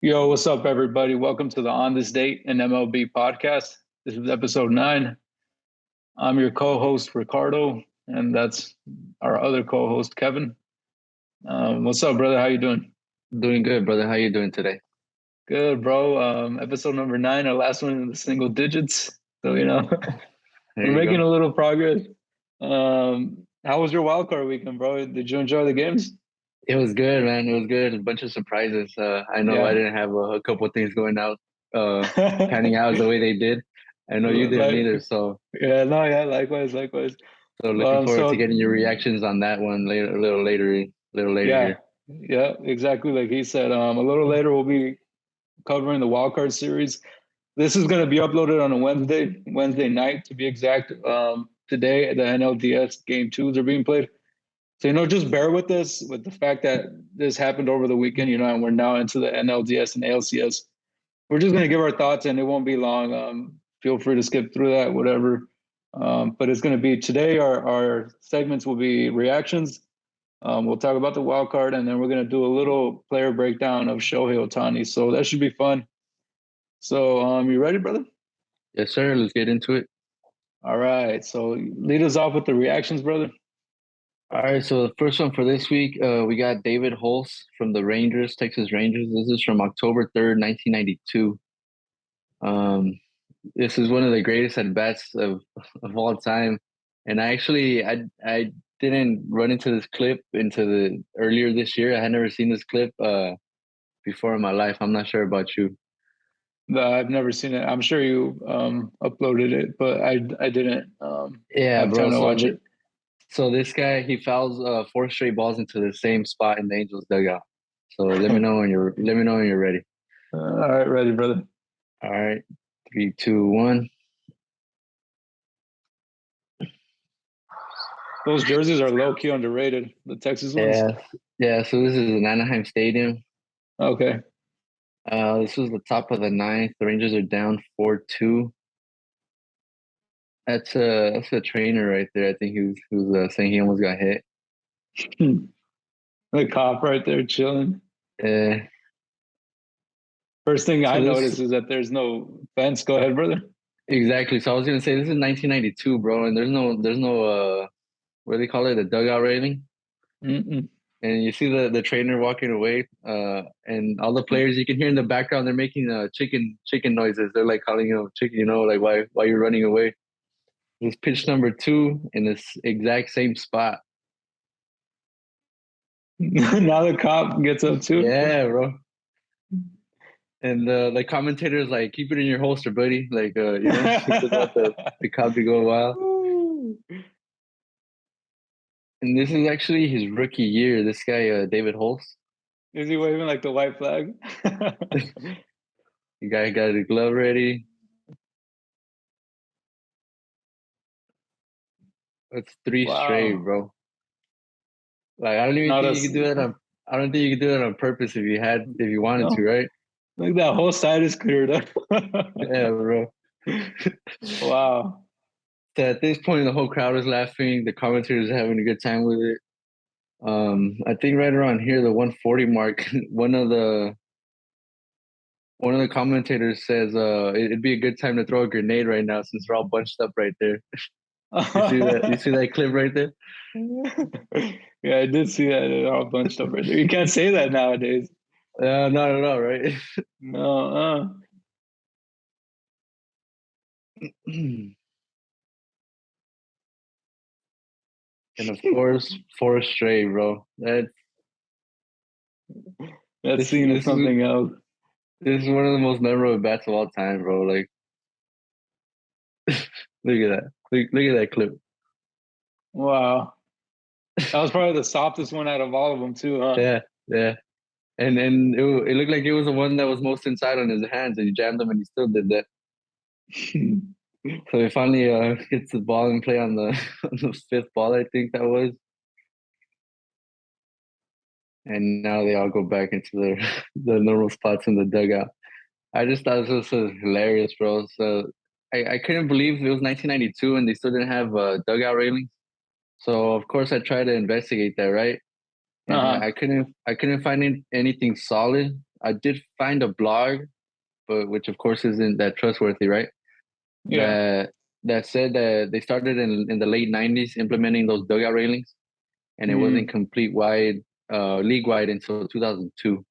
Yo, what's up, everybody? Welcome to the On This Date and MLB podcast. This is episode 9. I'm your co-host Ricardo, and that's our other co-host Kevin. What's up, brother? How you doing? Doing good, brother. How you doing today? Good, bro. Episode number 9, our last one in the single digits. So There we're you making go. a little progress. How was your wild card weekend, bro? Did you enjoy the games? It was good, man. It was good. A bunch of surprises. I know I Yeah. didn't have a couple of things going out, panning out the way they did. I know you didn't Like, either. yeah, no, yeah, likewise. So looking Um, forward to so getting your reactions on that one later, a little later Yeah, here. yeah, exactly. Like he said, a little later we'll be covering the wild card series. This is going to be uploaded on a Wednesday night to be exact. Today, the NLDS game twos are being played. So, just bear with us with the fact that this happened over the weekend, and we're now into the NLDS and ALCS. We're just going to give our thoughts and it won't be long. Feel free to skip through that, whatever. But it's going to be today. Our segments will be reactions. We'll talk about the wild card, and then we're going to do a little player breakdown of Shohei Ohtani. So that should be fun. So, you ready, brother? Yes, sir. Let's get into it. All right. So lead us off with the reactions, brother. All right. So the first one for this week, we got David Holtz from the Rangers, Texas Rangers. This is from October 3rd, 1992. Um, this is one of the greatest at bats of all time. And I didn't run into this clip into the earlier this year. I had never seen this clip before in my life. I'm not sure about you. I've never seen it. I'm sure you uploaded it, but I didn't Yeah, have time bro. to watch it. So this guy he fouls four straight balls into the same spot in the Angels dugout. So let me know when you're ready. All right, ready, brother. All right, three, two, one. Those jerseys are low key underrated. The Texas ones. Yeah, yeah. So this is an Anaheim Stadium. Okay. This was the top of the ninth. The Rangers are down 4-2. That's a trainer right there. I think he was saying he almost got hit. The cop right there chilling. Uh, First thing I so this noticed is that there's no fence. Go ahead, brother. exactly. So I was gonna say this is 1992, bro, and there's no what do they call it, the dugout railing. Mm-mm. And you see the trainer walking away, and all the players you can hear in the background. They're making chicken noises. They're like calling him chicken, like why you're running away. It was pitch number 2 in this exact same spot. Now the cop gets up too. Yeah, bro. And the commentator's like, keep it in your holster, buddy. Like, he doesn't want the cop to go wild. And this is actually his rookie year. This guy, David Holtz, Is he waving like the white flag? the guy got his glove ready. That's three straight, Wow. bro. Like, I don't even Not think you us. could do that on. I don't think you could do that on purpose if you wanted to, No. right? Like that whole side is cleared up. Yeah, bro. Wow. So at this point, the whole crowd is laughing. The commentators are having a good time with it. I think right around here, the 140 mark, one of the commentators says, it'd be a good time to throw a grenade right now since we're all bunched up right there. You see that? You see that clip right there? Yeah, I did see that. They're all bunched up right there. You can't say that nowadays. Not at all, right? No. And of course, four straight, bro. That This scene is this is something else. this is one of the most memorable bats of all time, bro. Like, look at that. Look at that clip. Wow. That was probably the softest one out of all of them, too, huh? Yeah, yeah. And it looked like it was the one that was most inside on his hands, and he jammed them, and he still did that. So he finally gets the ball and play on the on the fifth ball, I think that was. And now they all go back into their the normal spots in the dugout. I just thought this was hilarious, bro. So I couldn't believe it was 1992 and they still didn't have dugout railings. So of course I tried to investigate that, right? And Uh-huh. I couldn't find anything solid. I did find a blog, but which of course isn't that trustworthy, right? Yeah. That said that they started in the late '90s implementing those dugout railings, and it wasn't Mm. complete wide league wide until 2002.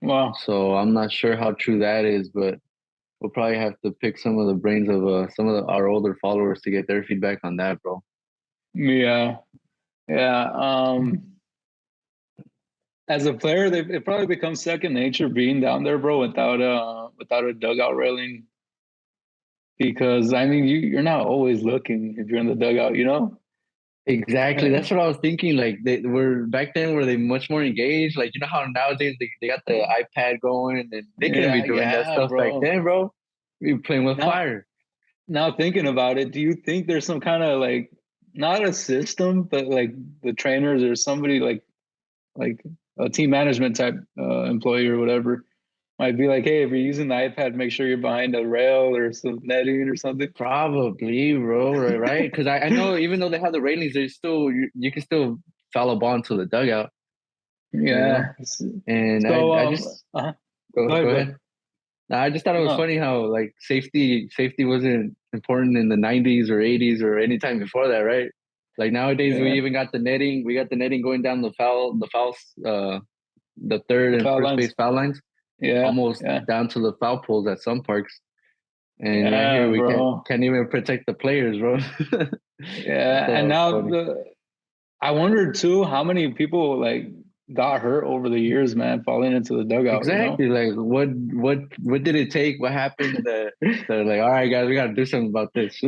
Wow. So I'm not sure how true that is, but we'll probably have to pick some of the brains of some of our older followers to get their feedback on that, bro. Yeah. Yeah. As a player, it probably becomes second nature being down there, bro, without a dugout railing. Because I mean, you're not always looking if you're in the dugout, you know. Exactly. That's what I was thinking. Like they were back then, were they much more engaged? Like you know how nowadays they got the iPad going, and they couldn't be Yeah, doing that yeah, stuff back bro. then, bro. We were playing with Now, fire. now thinking about it, do you think there's some kind of like not a system, but like the trainers or somebody like a team management type employee or whatever might be like, hey, if you're using the iPad, make sure you're behind a rail or some netting or something. Probably, bro. Right? Because I know even though they have the ratings, there's still you can still foul a ball into the dugout, you know. Yeah. And So I just go go ahead, bro. ahead. Now, I just thought it was No. funny how like safety wasn't important in the '90s or '80s or any time before that, right? Like nowadays, we Yeah. even got the netting. We got the netting going down the third The and foul first base lines. foul lines, Yeah. almost Yeah. down to the foul poles at some parks. And right Yeah, here, we bro. can't even protect the players, bro. I Yeah. thought And that was now funny. I wondered too how many people like got hurt over the years, man, falling into the dugout, you know? Exactly. Like, what did it take? What happened? That they're like, all right, guys, we got to do something about this.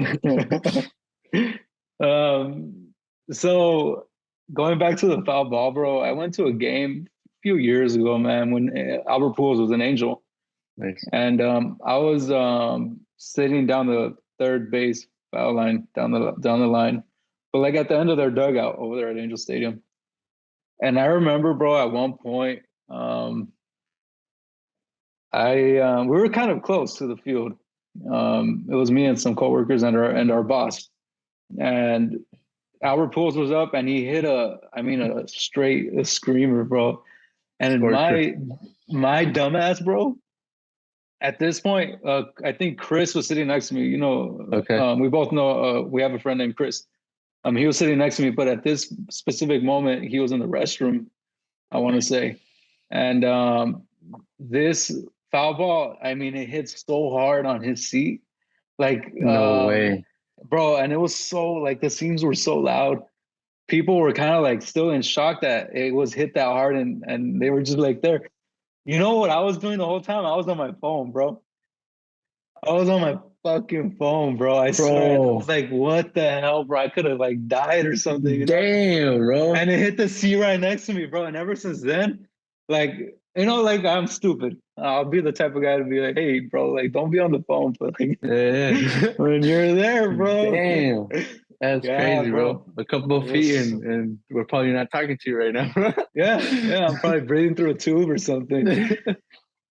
um, so going back to the foul ball, bro, I went to a game a few years ago, man, when Albert Pujols was an Angel. Nice. And I was sitting down the third base foul line, down the line, but like at the end of their dugout over there at Angel Stadium. And I remember, bro, at one point, we were kind of close to the field. It was me and some coworkers and our boss. And Albert Pujols was up, and he hit a screamer, bro. And Scorcher. my dumbass, bro. At this point, I think Chris was sitting next to me. You know, Okay. we both know we have a friend named Chris. He was sitting next to me, but at this specific moment, he was in the restroom, I want to say. And this foul ball, I mean, it hits so hard on his seat. Like, No way. bro, and it was so, like, the scenes were so loud. People were kind of like still in shock that it was hit that hard, and they were just like there. You know what I was doing the whole time? I was on my phone, bro. I was on my fucking phone, bro. I swear. And I was Bro. like, what the hell, bro? I could have like died or something, you know? Damn, bro. And it hit the sea right next to me, bro. And ever since then, like, like I'm stupid. I'll be the type of guy to be like, hey, bro, like, don't be on the phone, but like Yeah. when you're there, bro. Damn. That's Yeah, crazy, bro. bro. A couple It of feet was, and we're probably not talking to you right now, bro. yeah. I'm probably breathing through a tube or something.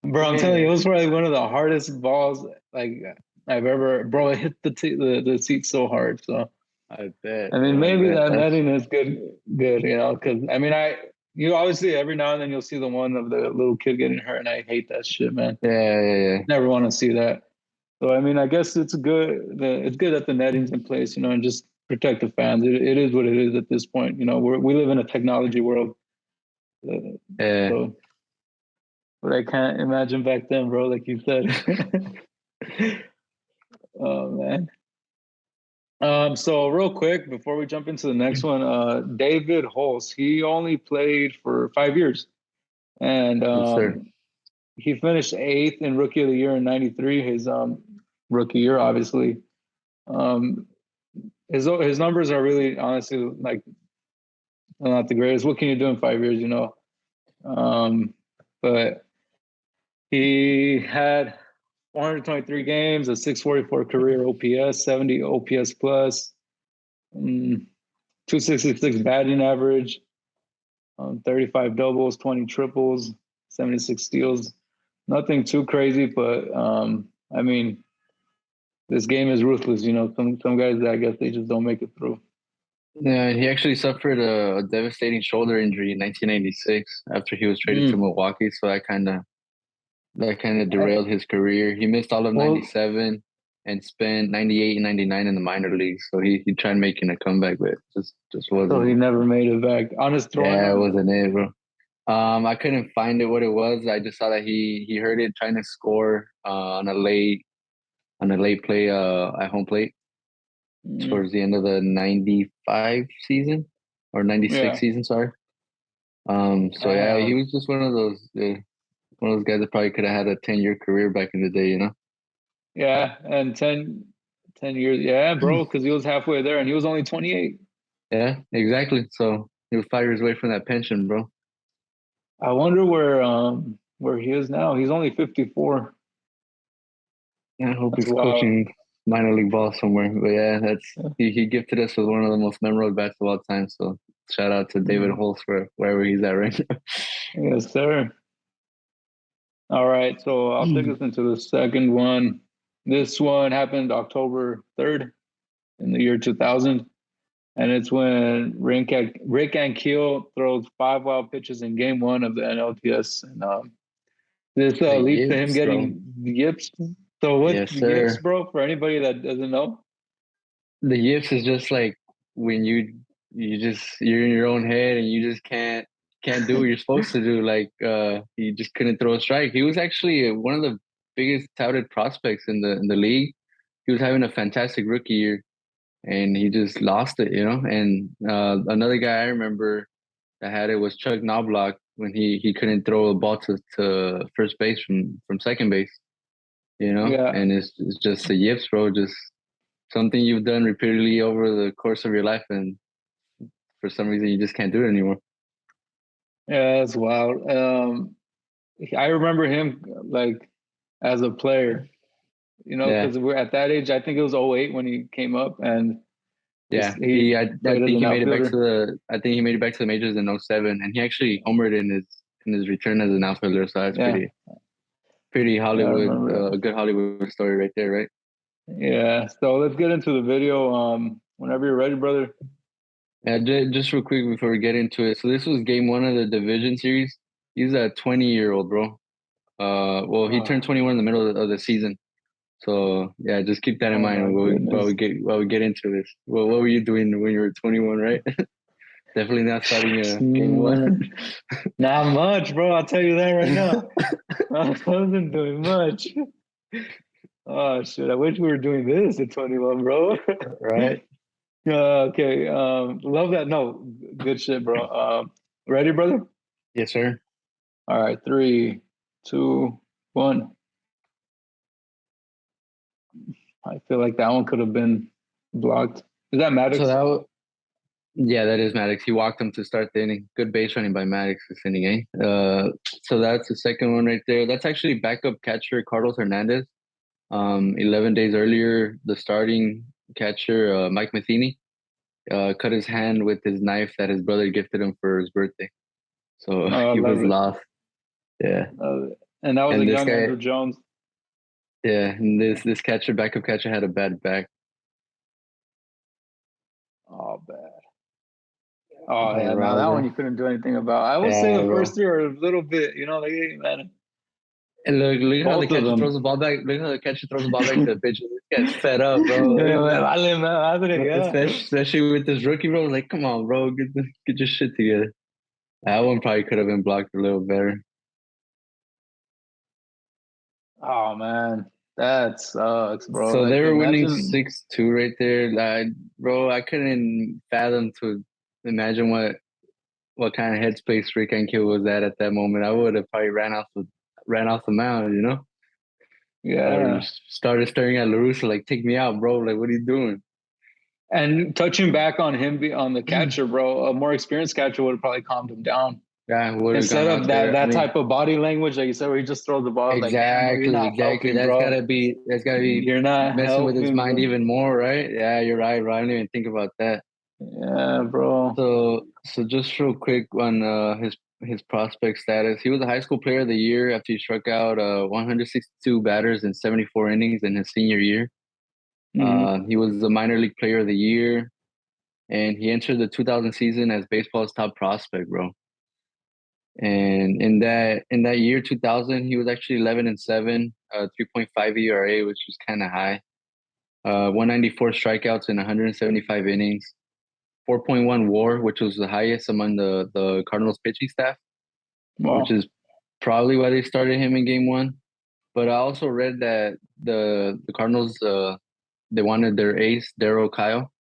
Bro, I'm telling you, it Damn. was probably one of the hardest balls like I've ever, bro. It hit the seat so hard. So I bet, I mean, bro. I maybe bet. that That's netting is good, you know, because I mean, you obviously every now and then you'll see the one of the little kid getting hurt, and I hate that shit, man. yeah. Never want to see that. So I mean, I guess it's good. It's good that the netting's in place, you know, and just protect the fans. It is what it is at this point. You know, we live in a technology world, uh, Yeah. so but I can't imagine back then, bro. Like you said. Oh man. So real quick before we jump into the next one, David Holtz, he only played for 5 years, and Yes, sir. he finished eighth in Rookie of the Year in '93. His rookie year, obviously. Um, his numbers are really honestly like not the greatest. What can you do in 5 years, you know? But he had 423 games, a 644 career OPS, 70 OPS plus, 266 batting average, 35 doubles, 20 triples, 76 steals. Nothing too crazy, but I mean, this game is ruthless. You know, some guys, I guess they just don't make it through. Yeah, he actually suffered a devastating shoulder injury in 1996 after he was traded to Mm. Milwaukee. So that kind of That kind of derailed his career. He missed all of Well, '97 and spent '98 and '99 in the minor leagues. So he tried making a comeback, but just so wasn't. he never made it back on his throwing Yeah, it arm. wasn't it, bro. I couldn't find it what it was. I just saw that he heard it trying to score on a late play at home plate Mm, towards the end of the '95 season or '96 yeah. season, sorry. So yeah, he Damn. was just one of those guys that probably could have had a 10-year career back in the day, you know? Yeah, and 10 years. Yeah, bro, because he was halfway there and he was only 28. Yeah, exactly. So he was 5 years away from that pension, bro. I wonder where he is now. He's only 54. Yeah, I hope That's he's wild. coaching minor league ball somewhere. But yeah, he gifted us with one of the most memorable bats of all time. So shout out to David Mm, Holtz for wherever he's at right now. yes, sir. All right, so I'll take us into the second one. This one happened October 3rd in the year 2000, and it's when Rick Ankiel throws 5 wild pitches in Game 1 of the NLTS, and this The leads to him Yips, bro. getting Yips. So what's Yes, Yips, sir. bro? For anybody that doesn't know, The Yips is just like when you're in your own head and you just can't do what you're supposed to do. Like he just couldn't throw a strike. He was actually one of the biggest touted prospects in the league. He was having a fantastic rookie year and he just lost it, you know. And another guy I remember that had it was Chuck Knobloch when he couldn't throw a ball to first base from second base, you know. yeah, And it's just the Yips, bro. Just something you've done repeatedly over the course of your life, and for some reason you just can't do it anymore. yeah, that's wild. I remember him like as a player, Yeah, because we're at that age. I think it was '08 when he came up, and yeah. he I played as think an he made it back to outfielder. I think he made it back to the majors in '07, and he actually homered in his return as an outfielder. So that's Yeah, pretty yeah, I Hollywood, remember that. a good Hollywood story right there, right? Yeah, so let's get into the video. Whenever you're ready, brother. Yeah, just real quick before we get into it. So this was game one of the division series. He's a 20-year-old, bro. Well, he turned Oh, 21 in the middle of the season. So yeah, just keep that in oh my mind goodness. while we get into this. Well, what were you doing when you were 21, right? Definitely not starting a game one. Mm, not much, bro. I'll tell you that right now. I wasn't doing much. Oh shit! I wish we were doing this at 21, bro. Right? Okay. Love that. No, good shit, bro. Ready, brother? Yes, sir. All right. Three, two, one. I feel like that one could have been blocked. Is that So Maddox? yeah, that is Maddox. He walked him to start the inning. Good base running by Maddox this inning, eh? So that's the second one right there. That's actually backup catcher Carlos Hernandez. 11 days earlier, the starting catcher Mike Matheny cut his hand with his knife that his brother gifted him for his birthday. So Oh, I he was love it. lost. Yeah, And that was a and this young guy, Andrew Jones. yeah, and this catcher, backup catcher, had a bad back. Oh, bad. Oh, But yeah. Now raw, that one bro. you couldn't do anything about. I would say Yeah, the first bro. three are a little bit, like, hey, man, And look how the both of catcher throws them. the ball back. Look how the catcher throws the ball back to the pitcher. This guy's fed up, bro. Me vale madre, yeah. Especially with this rookie, bro. Like, come on, bro, get your shit together. That one probably could have been blocked a little better. Oh man, that sucks, bro. So they Like were winning imagine, 6-2 right there. Like, bro, I couldn't fathom to imagine what kind of headspace Rick Ankiel was at that moment. I would have probably ran off the mound, you know, or yeah. just started staring at Larusa like, take me out, bro. Like, what are you doing? And touching back on him on the catcher, bro, a more experienced catcher would have probably calmed him down. Yeah, would have Instead gone of out that there. I that mean, type of body language, like you said, where he just throws the ball, like, damn, bro, you're not exactly. helping, bro. That's gotta be You're not messing with his helping, mind bro. even more, right? Yeah, you're right, bro. I didn't even think about that. Yeah, bro. So just real quick on his prospect status. He was a high school player of the year after he struck out 162 batters in 74 innings in his senior year. Hmm. He was the minor league player of the year, and he entered the 2000 season as baseball's top prospect, bro. And in that year 2000, he was actually 11-7, 3.5 ERA, which was kind of high. 194 strikeouts in 175 innings, 4.1 WAR, which was the highest among the Cardinals pitching staff, which Wow. is probably why they started him in game one. But I also read that the Cardinals they wanted their ace, Darryl Kyle.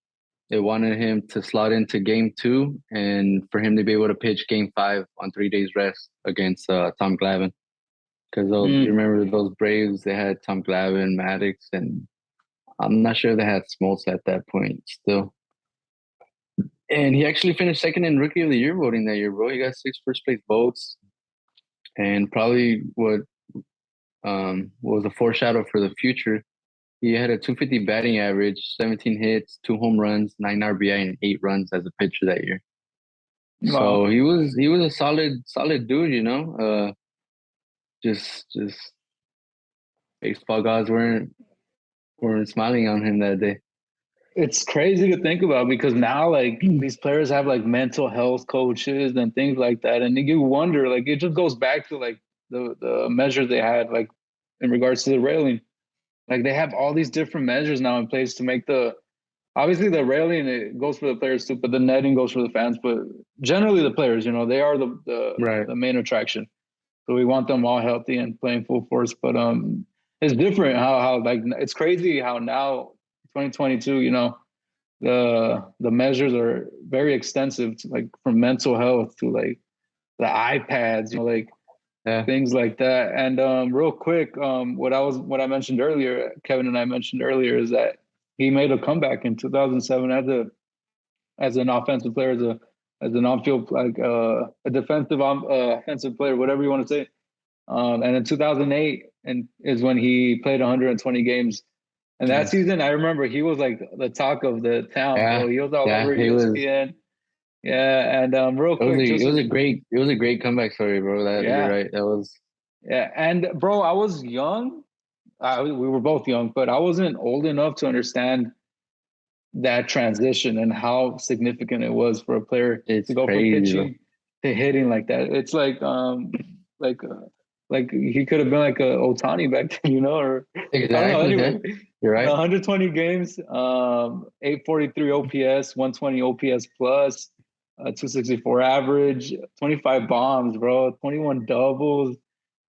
They wanted him to slot into game two and for him to be able to pitch game five on 3 days rest against Tom Glavine. Because you Mm. remember those Braves, they had Tom Glavine, Maddox, and I'm not sure they had Smoltz at that point still. And he actually finished second in Rookie of the Year voting that year, bro. He got 6 first place votes, and probably what was a foreshadow for the future. He had a 250 batting average, 17 hits, 2 home runs, 9 RBI, and 8 runs as a pitcher that year. Wow. So he was a solid dude, you know. Just baseball gods weren't smiling on him that day. It's crazy to think about because now like these players have like mental health coaches and things like that, and you wonder like it just goes back to like the measures they had like in regards to the railing. Like they have all these different measures now in place to make the obviously the railing it goes for the players too, but the netting goes for the fans. But generally the players, you know, they are Right. the main attraction. So we want them all healthy and playing full force. But it's different how like it's crazy how now 2022, you know, the measures are very extensive to, like from mental health to like the iPads, you know, like Yeah. things like that. And real quick, what I mentioned earlier, Kevin and I mentioned earlier, is that he made a comeback in 2007 as an offensive player, as an on-field like a defensive offensive player, whatever you want to say. And in 2008, and is when he played 120 games. And that Nice. season, I remember he was like the talk of the town, bro. Yeah. He was all Yeah. over He was. ESPN. Yeah, and real It was quick, just it was a great comeback story, bro. That you're yeah, right. That was yeah. And bro, I was young. We were both young, but I wasn't old enough to understand that transition and how significant it was for a player it's to go from crazy, bro. pitching to hitting like that. It's like uh, like he could have been like a Ohtani back then, you know, or I don't know. Exactly. Yeah. Anyway, You're right. 120 games, 843 OPS, 120 OPS plus, 264 average, 25 bombs, bro, 21 doubles,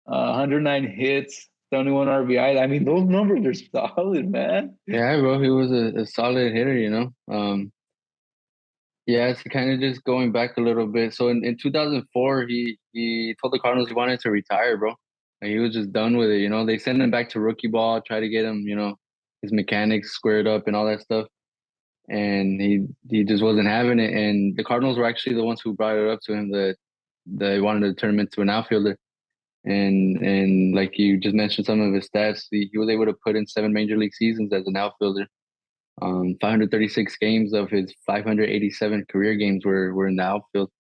109 hits, 71 RBI. I mean, those numbers are solid, man. Yeah, bro. He was a solid hitter, you know. Yeah, it's kind of just going back a little bit. So in 2004, he told the Cardinals he wanted to retire, bro. Like, he was just done with it, you know. They sent him back to rookie ball, try to get him, you know, his mechanics squared up and all that stuff. And he just wasn't having it. And the Cardinals were actually the ones who brought it up to him that they wanted to turn him into an outfielder. And like you just mentioned some of his stats, he was able to put in 7 major league seasons as an outfielder. 536 games of his 587 career games were in the outfield.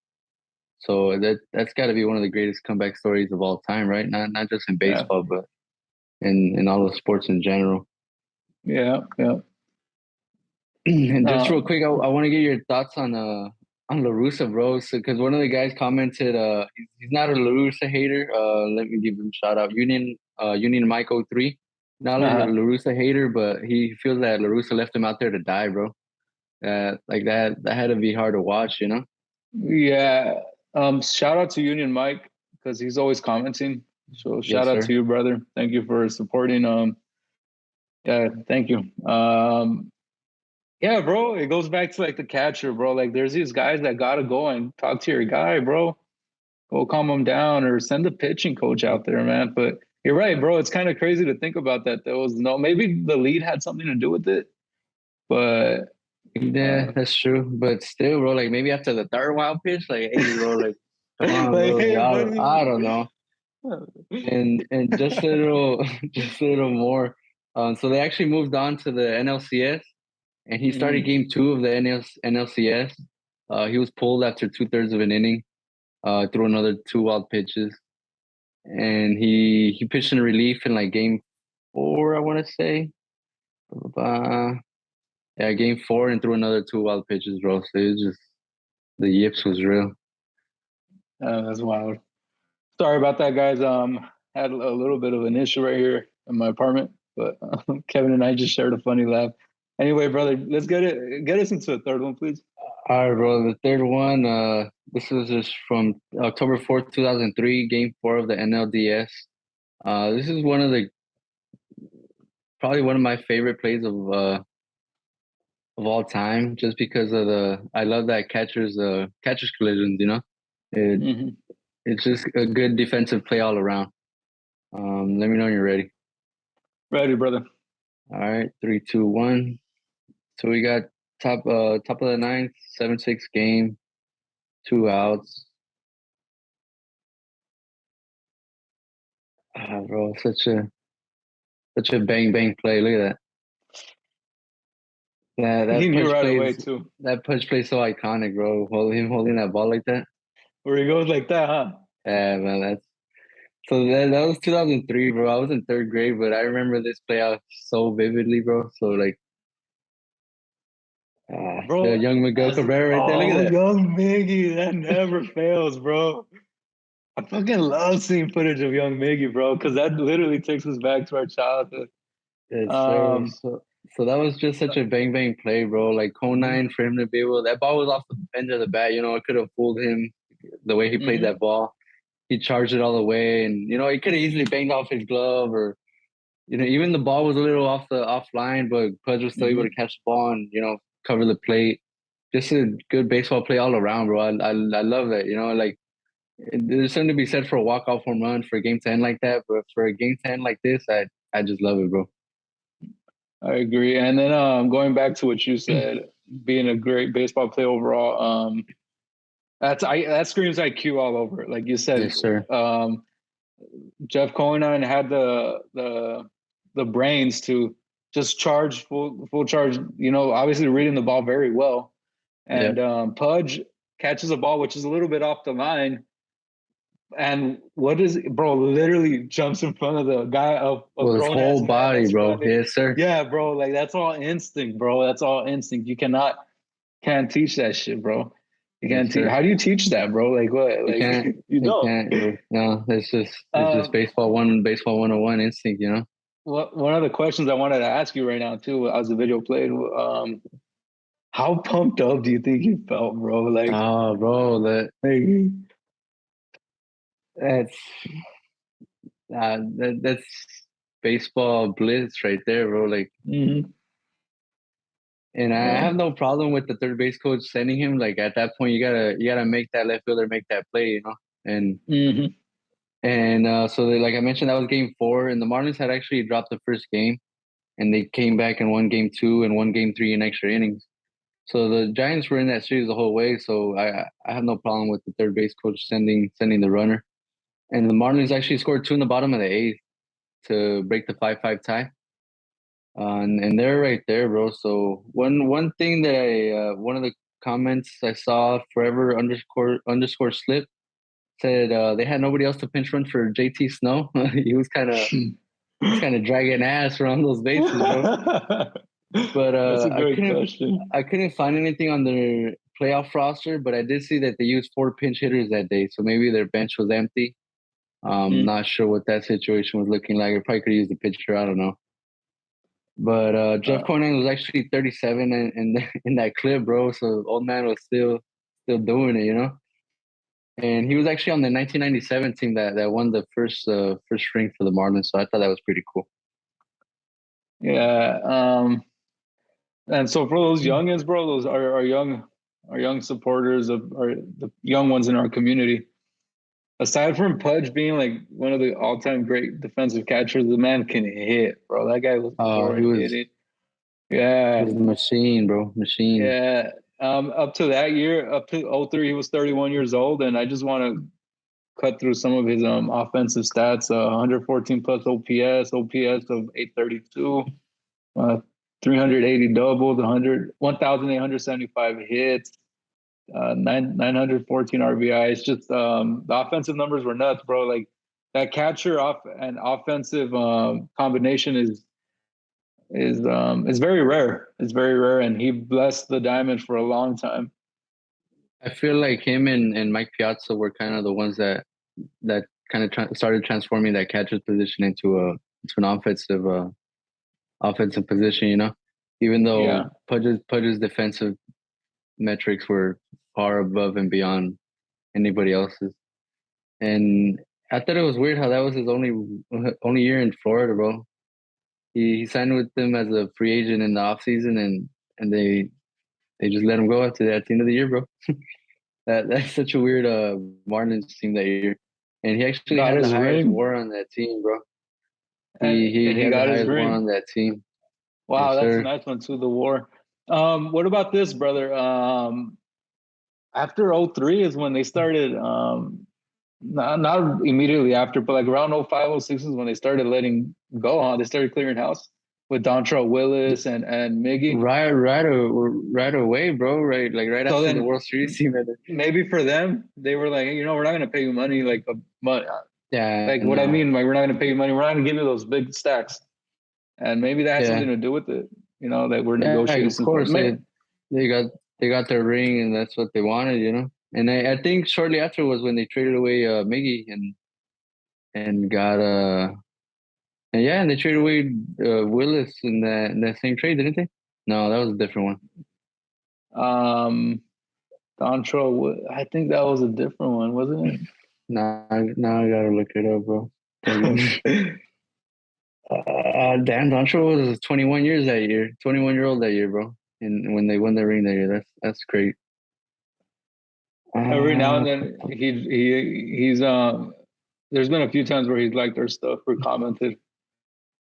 So that's got to be one of the greatest comeback stories of all time, right? Not just in Yeah, baseball, but in all the sports in general. yeah, yeah. And just real Um, quick, I want to get your thoughts on La Russa, bro. So, because one of the guys commented, he's not a La Russa hater. Let me give him a shout out. Union Mike 03. Not a La Russa hater, but he feels that La Russa left him out there to die, bro. Like that had to be hard to watch, you know? yeah. Shout out to Union Mike because he's always commenting. So shout Yes, out to sir. you, brother. Thank you for supporting. Yeah, thank you. Yeah, bro. It goes back to like the catcher, bro. Like there's these guys that gotta go and talk to your guy, bro. Go calm him down or send the pitching coach out there, man. But you're right, bro. It's kind of crazy to think about that. There was no maybe the lead had something to do with it, but Yeah, that's true. But still, bro, like maybe after the third wild pitch, like, hey, bro, like, come on, like, bro. Like, hey, I buddy. don't know. And just a little just a little more. So they actually moved on to the NLCS, and he started Mm. game two of the NLCS. He was pulled after 2/3 of an inning, threw another 2 wild pitches, and he pitched in relief in like game four, I want to say. Uh, yeah, game four, and threw another 2 wild pitches, bro. So it was just the yips was real. That's wild. Sorry about that, guys. Had a little bit of an issue right here in my apartment, but Kevin and I just shared a funny laugh. Anyway, brother, let's get us into the third one, please. All right, bro. The third one, this was just from October 4th, 2003, Game 4 of the NLDS. This is probably one of my favorite plays of all time, just because of I love that catcher's collisions. It Hmm. it's just a good defensive play all around. Let me know when you're ready. Ready, brother. All right, 3, 2, 1. So we got top of the ninth, 7-6 game, 2 outs. Bro, such a bang bang play. Look at that. He knew right away too. That Pudge plays so iconic, bro. Him holding that ball like that. Where he goes like that, huh? Yeah, man. That was 2003, bro. I was in third grade, but I remember this play out so vividly, bro. So like, the Bro, young Miguel Cabrera right there. Look at that. young Miggy, that never fails, bro. I fucking love seeing footage of young Miggy, bro, because that literally takes us back to our childhood. Yes, sir. Um, So that was just such a bang bang play, bro. Like mhm, Conine for him to be able that ball was off the end of the bat. It could have fooled him the way he played mhm, that ball. He charged it all the way, and he could have easily banged off his glove, or even the ball was a little offline, but Pudge was still able mhm. to catch the ball and cover the plate. Just a good baseball play all around, bro. I love that. Like there's something to be said for a walk off home run for a game to end like that, but for a game to end like this, I just love it, bro. I agree. And then going back to what you said, being a great baseball player overall, that screams IQ all over it. Like you said, Yes, sir. um, Jeff Conine had the brains to just charge full charge. Obviously reading the ball very well, and Yep. Pudge catches a ball which is a little bit off the line, and what is bro literally jumps in front of the guy of a Well, his grown ass whole man body, that's bro. running. Yes, sir. Yeah, bro, like that's all instinct, bro. That's all instinct. You can't teach that shit, bro. You Yes, can't teach. sir. How do you teach that, bro? Like what? You Like can't. you You don't. can't, bro. No, it's just Um, baseball 101 instinct. one of the questions I wanted to ask you right now too, as the video played, how pumped up do you think you felt, bro? Oh, bro, Like, that's that's baseball bliss right there, bro. Like, mhm, and I yeah, have no problem with the third base coach sending him. Like at that point, you gotta make that left fielder make that play. And mhm, so like I mentioned, that was game 4, and the Marlins had actually dropped the first game, and they came back and won game 2 and won game 3 in extra innings. So the Giants were in that series the whole way. So I have no problem with the third base coach sending the runner. And the Marlins actually scored 2 in the bottom of the 8th to break the 5-5 tie. And they're right there, bro. So one thing that one of the comments I saw, forever underscore slip, said they had nobody else to pinch run for JT Snow. He was kind of dragging ass around those bases, bro. But That's a I great couldn't question. I couldn't find anything on their playoff roster, but I did see that they used 4 pinch hitters that day, so maybe their bench was empty. Mm. Not sure what that situation was looking like. I probably could use the pitcher. I don't know. But Jeff Uh, Conine was actually 37 in that clip, bro. So old man was still doing it. And he was actually on the 1997 team that won the first ring for the Marlins. So I thought that was pretty cool. yeah. And so for those youngins, bro, those are our young supporters of our the young ones in our community. Aside from Pudge being like one of the all-time great defensive catchers, the man can hit, bro. That guy was He hard was hitting. Yeah, a machine, bro. Machine. yeah. Up to that year, up to '03, he was 31 years old, and I just want to cut through some of his offensive stats. 114 plus OPS of 832, uh, 380 doubles, 1,875 hits, 914 RBI. It's just the offensive numbers were nuts, bro. Like that catcher off and offensive combination is very rare. It's very rare, and he blessed the diamond for a long time. I feel like him and Mike Piazza were kind of the ones that kind of started transforming that catcher's position into an offensive position. Even Yeah. though Pudge's defensive metrics were far above and beyond anybody else's. And I thought it was weird how that was his only year in Florida, bro. He signed with them as a free agent in the offseason, and they just let him go after that at the end of the year, bro. That's such a weird Marlins team that year. And he actually Got had the his highest ring, WAR on that team, bro. and He he had the got his highest WAR ring. on that team. Wow, Yes, that's a sir. nice one too. The war. What about this, brother? After '03 is when they started. Not immediately after, but like around '05, '06 is when they started letting go. Huh? They started clearing house with Dontrell Willis and Miggy. Right away, bro. Right So after the then World Series team. maybe for them, they were like, we're not gonna pay you money, Yeah, like what I no. mean, like we're not gonna pay you money. We're not gonna give you those big stacks, and maybe that had Yeah, something to do with it. That we're yeah. negotiating Of some stuff. course, they got their ring, and that's what they wanted. And I think shortly after was when they traded away Miggy and got and yeah, and they traded away Willis in that same trade, didn't they? No, that was a different one. Um, Dontrell, I think that was a different one, wasn't Now I gotta look it up, bro. it? Dan Dontrell was 21 years that year, 21-year-old that year, bro. And when they won the ring that year, that's great. Every now and Uh, then he's there's been a few times where he's liked our stuff or commented.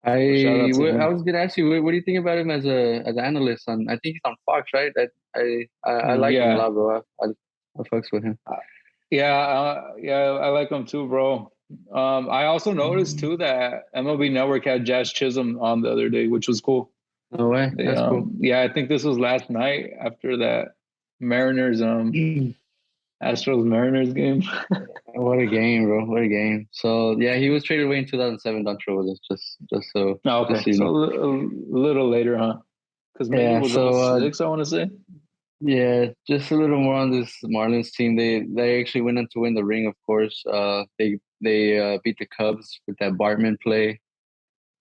So shout out to I him. was gonna ask you, what do you think about him as an analyst on? I think he's on Fox, right? I like him a Yeah. lot, bro. I fucks with him. Yeah, I like him too, bro. I also noticed too that MLB Network had Jazz Chisholm on the other day, which was cool. No way, They that's cool. yeah, I think this was last night after that Mariners Astros Mariners game. What a game, bro! What a game. So yeah, he was traded away in 2007. Dontrell was Oh, just okay, so you so know. a little later, huh? Because maybe it Yeah. was So 06, I want to say. yeah, just a little more on this Marlins team. They actually went on to win the ring, of course. They beat the Cubs with that Bartman play,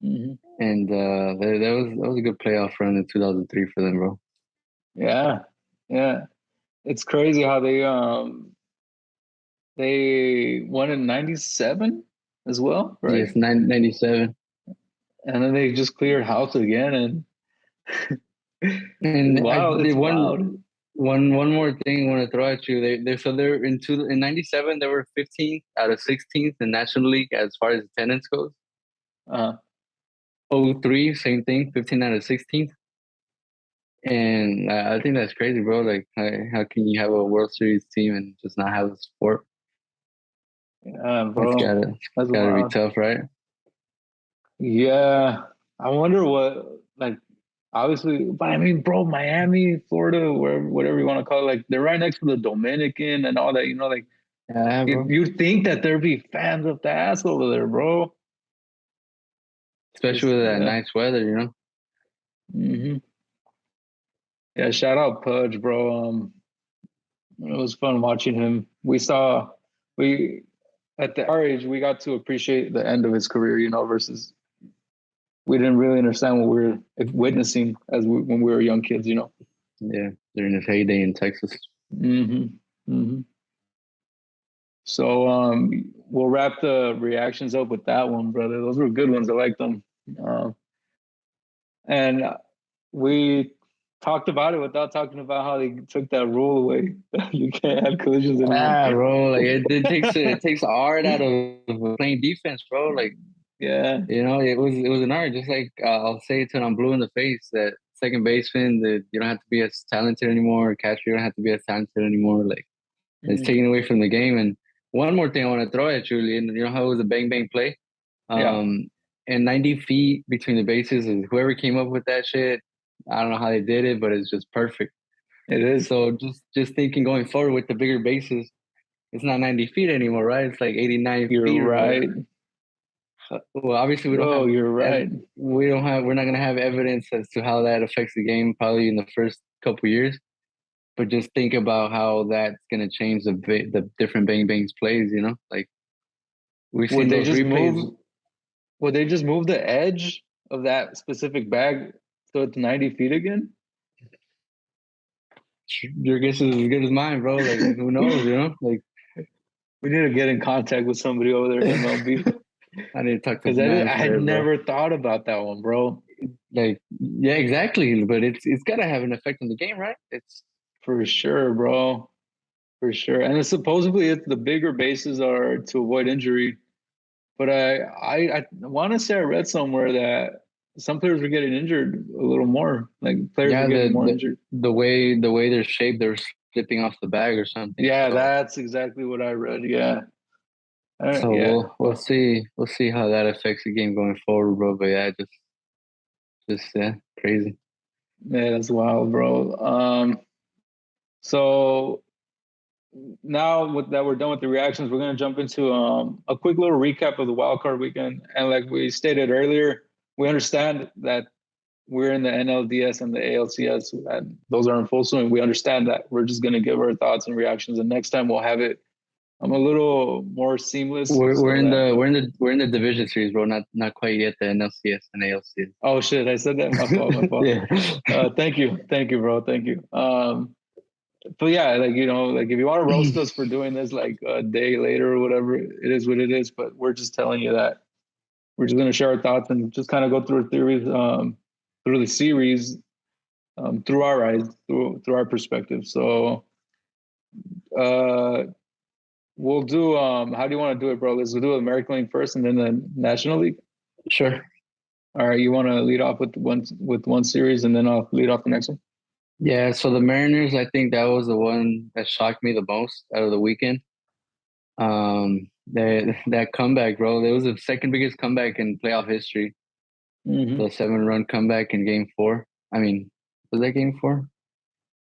Hmm. and that was a good playoff run in 2003 for them, bro. Yeah, yeah. It's crazy how they won in '97 as well, right? Yes, 97. And then they just cleared house again, and And I wow, did it's wild. one more thing I want to throw at you. They're in 97 they were 15th out of 16th in National League as far as attendance goes. Uh, '03 same thing, 15 out of 16th. And I think that's crazy, bro. Like, how can you have a World Series team and just not have a sport? yeah, It's bro, that's gotta be wild. tough, right? Yeah, I wonder what like obviously, but I mean, bro, Miami, Florida, wherever, whatever you want to call it, like they're right next to the Dominican and all that. Like Yeah, bro. you'd think that there'd be fans of the ass over there, bro. Especially Just with that yeah. nice weather. Hmm. Yeah, shout out Pudge, bro. It was fun watching him. We at our age we got to appreciate the end of his career, versus we didn't really understand what we were witnessing when we were young kids. Yeah, during his heyday in Texas. Hmm. Hmm. So we'll wrap the reactions up with that one, brother. Those were good ones. I liked them. Uh, and we talked about it without talking about how they took that rule away. You can't have collisions anymore. Ah, bro, like it takes art out of playing defense, bro. Like, Yeah. it was an art. Just like I'll say it till I'm blue in the face that second baseman that you don't have to be as talented anymore. Catcher, you don't have to be as talented anymore. Like, it's Mhm. taken away from the game. And one more thing I want to throw at you, and you know how it was a bang bang play, Yeah. um, and 90 feet between the bases, and whoever came up with that shit, I don't know how they did it, but it's just perfect. It is. So just thinking going forward with the bigger bases, it's not 90 feet anymore, right? It's like 89 You're feet or whatever. right. Well, obviously Bro, you're right. we're not gonna have evidence as to how that affects the game probably in the first couple years. But just think about how that's gonna change the different bang bangs plays. Like We've Would seen they those just replays. move the edge of that specific bag so it's 90 feet again? Your guess is as good as mine, bro. Like, who knows, you know? Like, We need to get in contact with somebody over there in MLB I need to talk to because the I manager had there, bro. never thought about that one, bro. Like, yeah, exactly. But it's gotta have an effect on the game, right? It's For sure, bro. For sure. And it's supposedly the bigger bases are to avoid injury. But I want to say I read somewhere that some players were getting injured a little more. Like players were yeah, getting more injured. the way they're shaped, they're slipping off the bag or something. Yeah, So that's exactly what I read. Yeah. so Yeah. we'll see how that affects the game going forward, bro. But yeah, just yeah, crazy. Yeah, that's wild, bro. So now that we're done with the reactions, we're gonna jump into a quick little recap of the wild card weekend. And like we stated earlier, we understand that we're in the NLDS and the ALCS, and those are in full swing. We understand that. We're just gonna give our thoughts and reactions, and next time we'll have it. I'm a little more seamless, We're so in that. the division series, bro. Not quite yet the NLCS and ALCS. Oh shit! I said that. My fault. My fault. Yeah. Thank you, bro. Thank you. But yeah, like like if you want to roast us for doing this like a day later or whatever, it is what it is. But we're just telling you that we're just gonna share our thoughts and just kind of go through a theories, through the series, through our eyes, through our perspective. So, uh, we'll do. How do you want to do it, bro? Let's do American League first, and then the National League. Sure. All right, you want to lead off with one series, and then I'll lead off the next one. Yeah, so the Mariners, I think that was the one that shocked me the most out of the weekend. That comeback, bro. It was the second biggest comeback in playoff history. Mm-hmm. The 7-run comeback in Game 4. I mean, was that Game 4?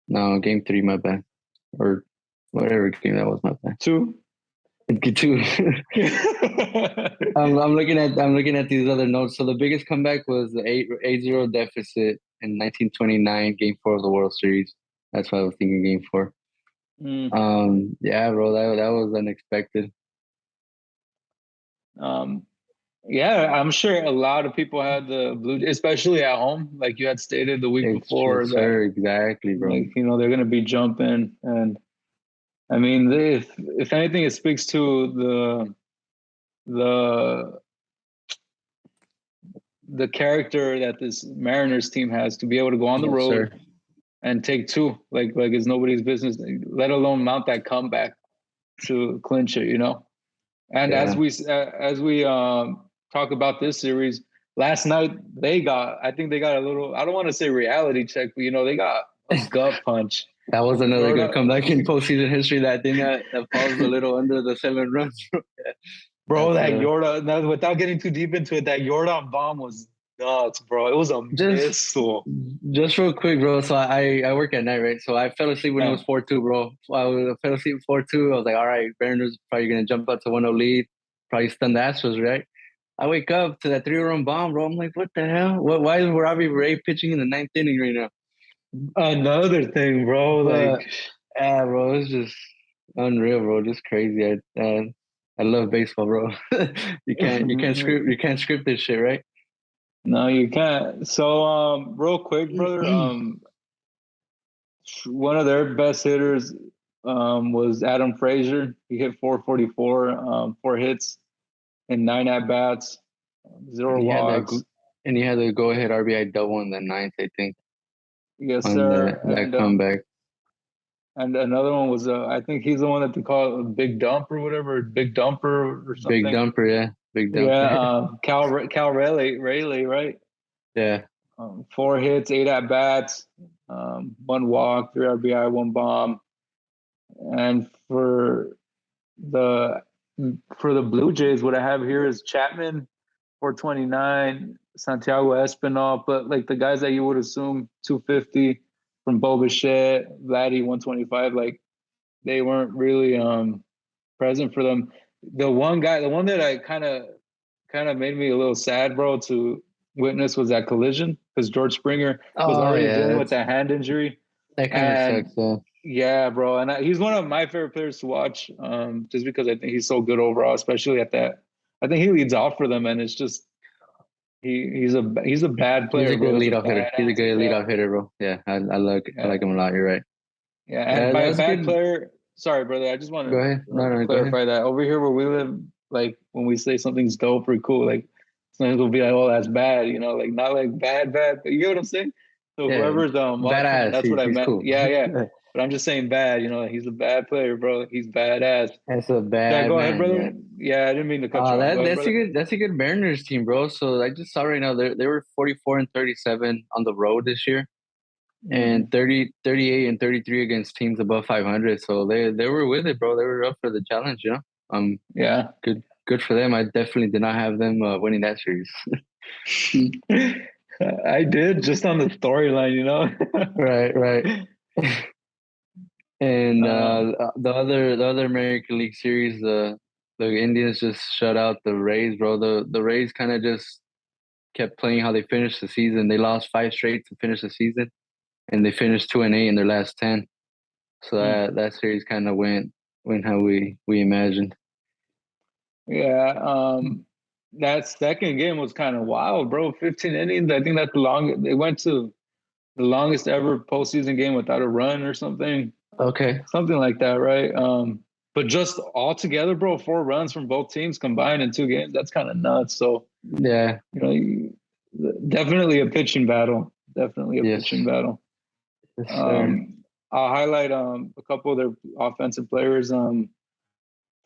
No, Game 3. My bad, or whatever game that was. My bad. 2. Two. I'm looking at these other notes. So the biggest comeback was the 8-0 deficit in 1929, Game 4 of the World Series. That's why I was thinking Game 4. Yeah, bro, that was unexpected. Yeah, I'm sure a lot of people had the blue, especially at home, like you had stated the week It's before true, that, sir. Exactly, bro. like they're going to be jumping, and I mean, if anything, it speaks to the the character that this Mariners team has to be able to go on the Yes, road sir. and take two, like it's nobody's business, let alone mount that comeback to clinch it, And Yeah. as we talk about this series, last night I think they got a little, I don't want to say reality check, but they got a gut punch. That was another good Bro, comeback in postseason history. That thing that falls a little under the 7 runs. bro, That's that Yorda, without getting too deep into it, that Yordan bomb was nuts, bro. It was a just missile. just real quick, bro. So I work at night, right? So I fell asleep when it Yeah. was 4-2, bro. So I fell asleep 4-2. I was like, all right, Mariners probably gonna jump out to 1-0 lead, probably stun the Astros, right? I wake up to that 3-run bomb, bro. I'm like, what the hell? Why is Robbie Ray pitching in the ninth inning right now? Another thing, bro, like But yeah, bro, it's just unreal, bro. Just crazy. I love baseball, bro. You can't script this shit, right? no, you can't. So, real quick, brother, one of their best hitters was Adam Frazier. He hit 444, 4 hits and 9 at-bats, And 0 he had walks. and he had the go ahead RBI double in the ninth, I think, Yes, on sir. that comeback. And another one was I think he's the one that they call a big dump or whatever, big dumper or Big something. dumper, yeah. Big Yeah, dumper. Cal Rayleigh, right? Yeah. 4 hits, 8 at-bats, 1 walk, 3 RBI, 1 bomb. And the for the Blue Jays, what I have here is Chapman, 429, Santiago Espinal, but like the guys that you would assume 250 from Bo Bichette, Vladdy, 125, like they weren't really present for them. The one that I kind of made me a little sad, bro, to witness was that collision because George Springer was Oh already yeah, dealing with that hand injury. that kind of And sucks. Yeah. yeah, bro, and he's one of my favorite players to watch, just because I think he's so good overall, especially at I think he leads off for them, and it's just he's a bad He's player, a bro. good He's a leadoff hitter. He's a badass. good Yeah, leadoff hitter, bro. Yeah, I like yeah, him a lot. You're right. yeah. And by That's bad good. player, sorry, brother. I just want Go to ahead. No, go ahead. clarify that over here where we live, like when we say something's dope or cool, like sometimes we'll be like, "Oh, that's bad," like not like bad, but you get what I'm saying? So Yeah, whoever's watching, badass. that's what I He's meant. cool. Yeah, yeah. But I'm just saying bad. He's a bad player, bro. He's badass. That's a Yeah, bad go ahead, man. Yeah. brother. Yeah, I didn't mean to cut you off. Go ahead, brother. That's a good Mariners team, bro. So I just saw right now they were 44-37 on the road this year, Mhm. and 38-33 against teams above 500. So they were with it, bro. They were up for the challenge. Yeah. Good for them. I definitely did not have them winning that series. I did just on the storyline. Right. And Um, the other American League series, the Indians just shut out the Rays, bro. The Rays kind of just kept playing how they finished the season. They lost 5 straight to finish the season, and they finished 2-8 in their last 10. So hmm. that series kind of went how we imagined. Yeah. That second game was kind of wild, bro. 15 innings. I think that's the longest. They went to the longest ever postseason game without a run or Okay. something like that, right? But just all together, bro, 4 runs from both teams combined in 2 games. That's kind of nuts. So, Yeah. definitely a pitching battle. Definitely a Yes. pitching battle. Yes, sir. I'll highlight a couple of their offensive players.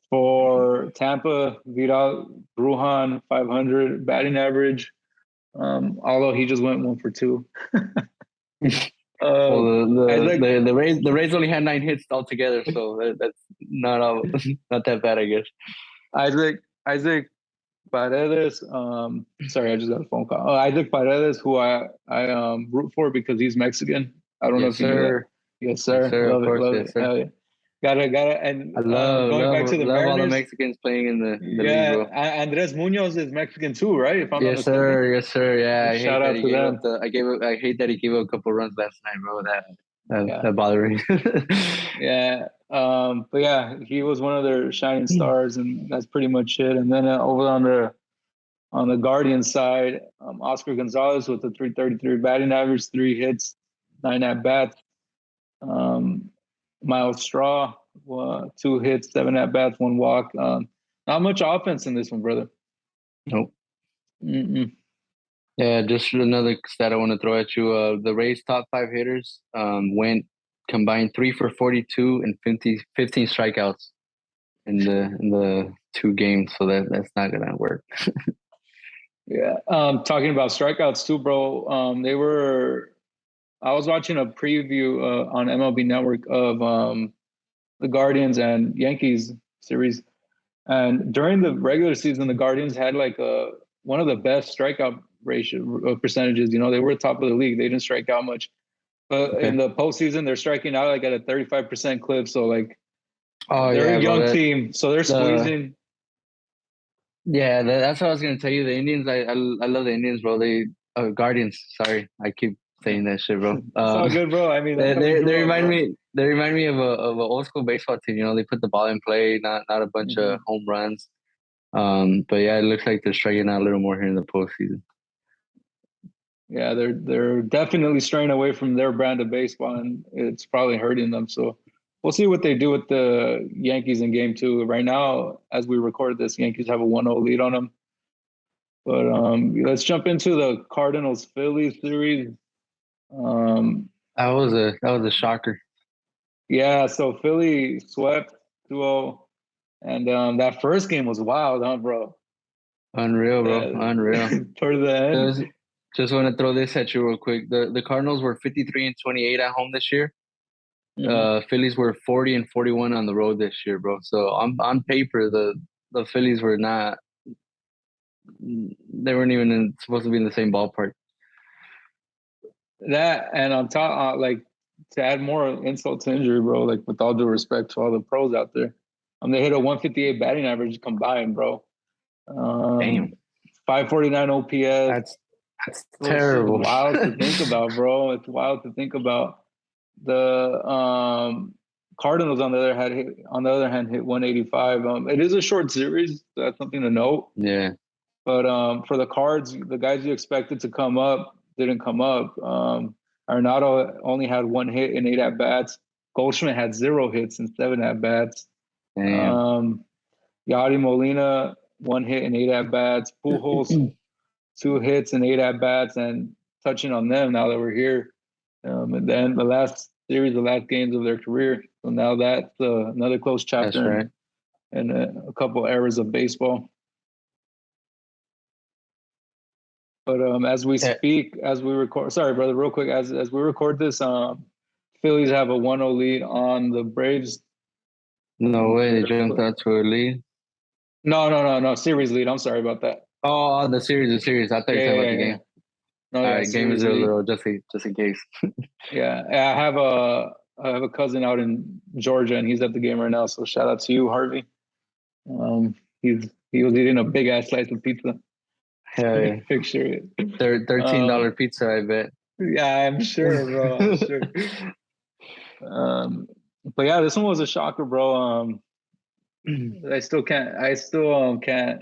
For Tampa, Vidal Brujan, 500 batting average. Although he just went 1 for 2. Well, I like the Rays only had 9 hits altogether, so that's not all, not that bad, I guess. Isaac Paredes. Sorry, I just got a phone call. Isaac Paredes, who I root for because he's Mexican. I don't know Yes, if you knew that. sir. Yes, Yes, sir. sir. Of Love it, course, love yes, it. sir. Hell yeah. Gotta. And I love going back to the love all the Mariners, Mexicans playing in the league, yeah, bro. Andres Munoz is Mexican too, right? If I'm not Yes, mistaken. sir. Yes, sir. Yeah, I hate Shout that out he to gave up them. I hate that he gave up a couple runs last night, bro. Yeah, That bothered me. yeah. But yeah, he was one of their shining stars, and that's pretty much it. And then over on the Guardian side, Oscar Gonzalez with a 333 batting average, 3 hits, 9 at bats. Um, Miles Straw, 2 hits, 7 at bats, 1 walk. Not much offense in this one, brother. Nope. Mm-mm. Yeah, just another stat I want to throw at you. The Rays' top 5 hitters went combined 3 for 42 and 15 strikeouts in the 2 games. So that's not gonna work. Yeah. Talking about strikeouts too, bro. I was watching a preview on MLB Network of the Guardians and Yankees series, and during the regular season, the Guardians had like one of the best strikeout ratio percentages. They were top of the league. They didn't strike out much, but in Okay. the postseason, they're striking out like at a 35% clip. So like Oh they're yeah, a bro. young team, so they're The squeezing. that's what I was gonna tell you. The Indians, I love the Indians, bro. Guardians. Sorry, I keep saying that shit, bro. It's all good, bro. I mean, that's how we They grew up, remind bro. me of a old school baseball team. They put the ball in play, not a bunch Mm-hmm. of home runs. But yeah, it looks like they're striking out a little more here in the postseason. Yeah, they're definitely straying away from their brand of baseball, and it's probably hurting them. So we'll see what they do with the Yankees in Game 2. Right now, as we record this, Yankees have a 1-0 lead on them. But let's jump into the Cardinals Phillies series. Um, That was a shocker. yeah, so Philly swept 2-0, and that first game was wild, huh, bro? Unreal, bro. Unreal. Toward the end. Just just want to throw this at you real quick. The Cardinals were 53-28 at home this year. Mhm. Phillies were 40-41 on the road this year, bro. So on paper, the Phillies were not. They weren't even supposed to be in the same ballpark. That and on top, like to add more insult to injury, bro. Like with all due respect to all the pros out there, they hit a 158 batting average combined, bro. Damn, 549 OPS. that's It's just terrible. wild to think about, bro. It's wild to think about. The Cardinals on the other hand hit 185. It is a short series. So that's something to note. Yeah. But for the Cards, the guys you expected to come up didn't come up. Arenado only had 1 hit in 8 at bats. Goldschmidt had 0 hits and 7 at bats. Damn. Yadi Molina 1 hit and 8 at bats. Pujols 2 hits and 8 at bats. And touching on them now that we're here, and then the last games of their career. So now that's another close chapter. That's right. And a couple eras of baseball. But as we speak, as we record, sorry, brother, real quick, as we record this, Phillies have a 1-0 lead on the Braves. No way, they jumped out to a lead. No, series lead. I'm sorry about that. Oh, the series. I thought you were talking about the game. No, all right, game is 0-0, just in case. Yeah, I have a cousin out in Georgia, and he's at the game right now. So shout out to you, Harvey. He was eating a big ass slice of pizza. Hell yeah. Picture it. $13 pizza, I bet. Yeah, I'm sure, bro. I'm sure. But yeah, this one was a shocker, bro. I still can't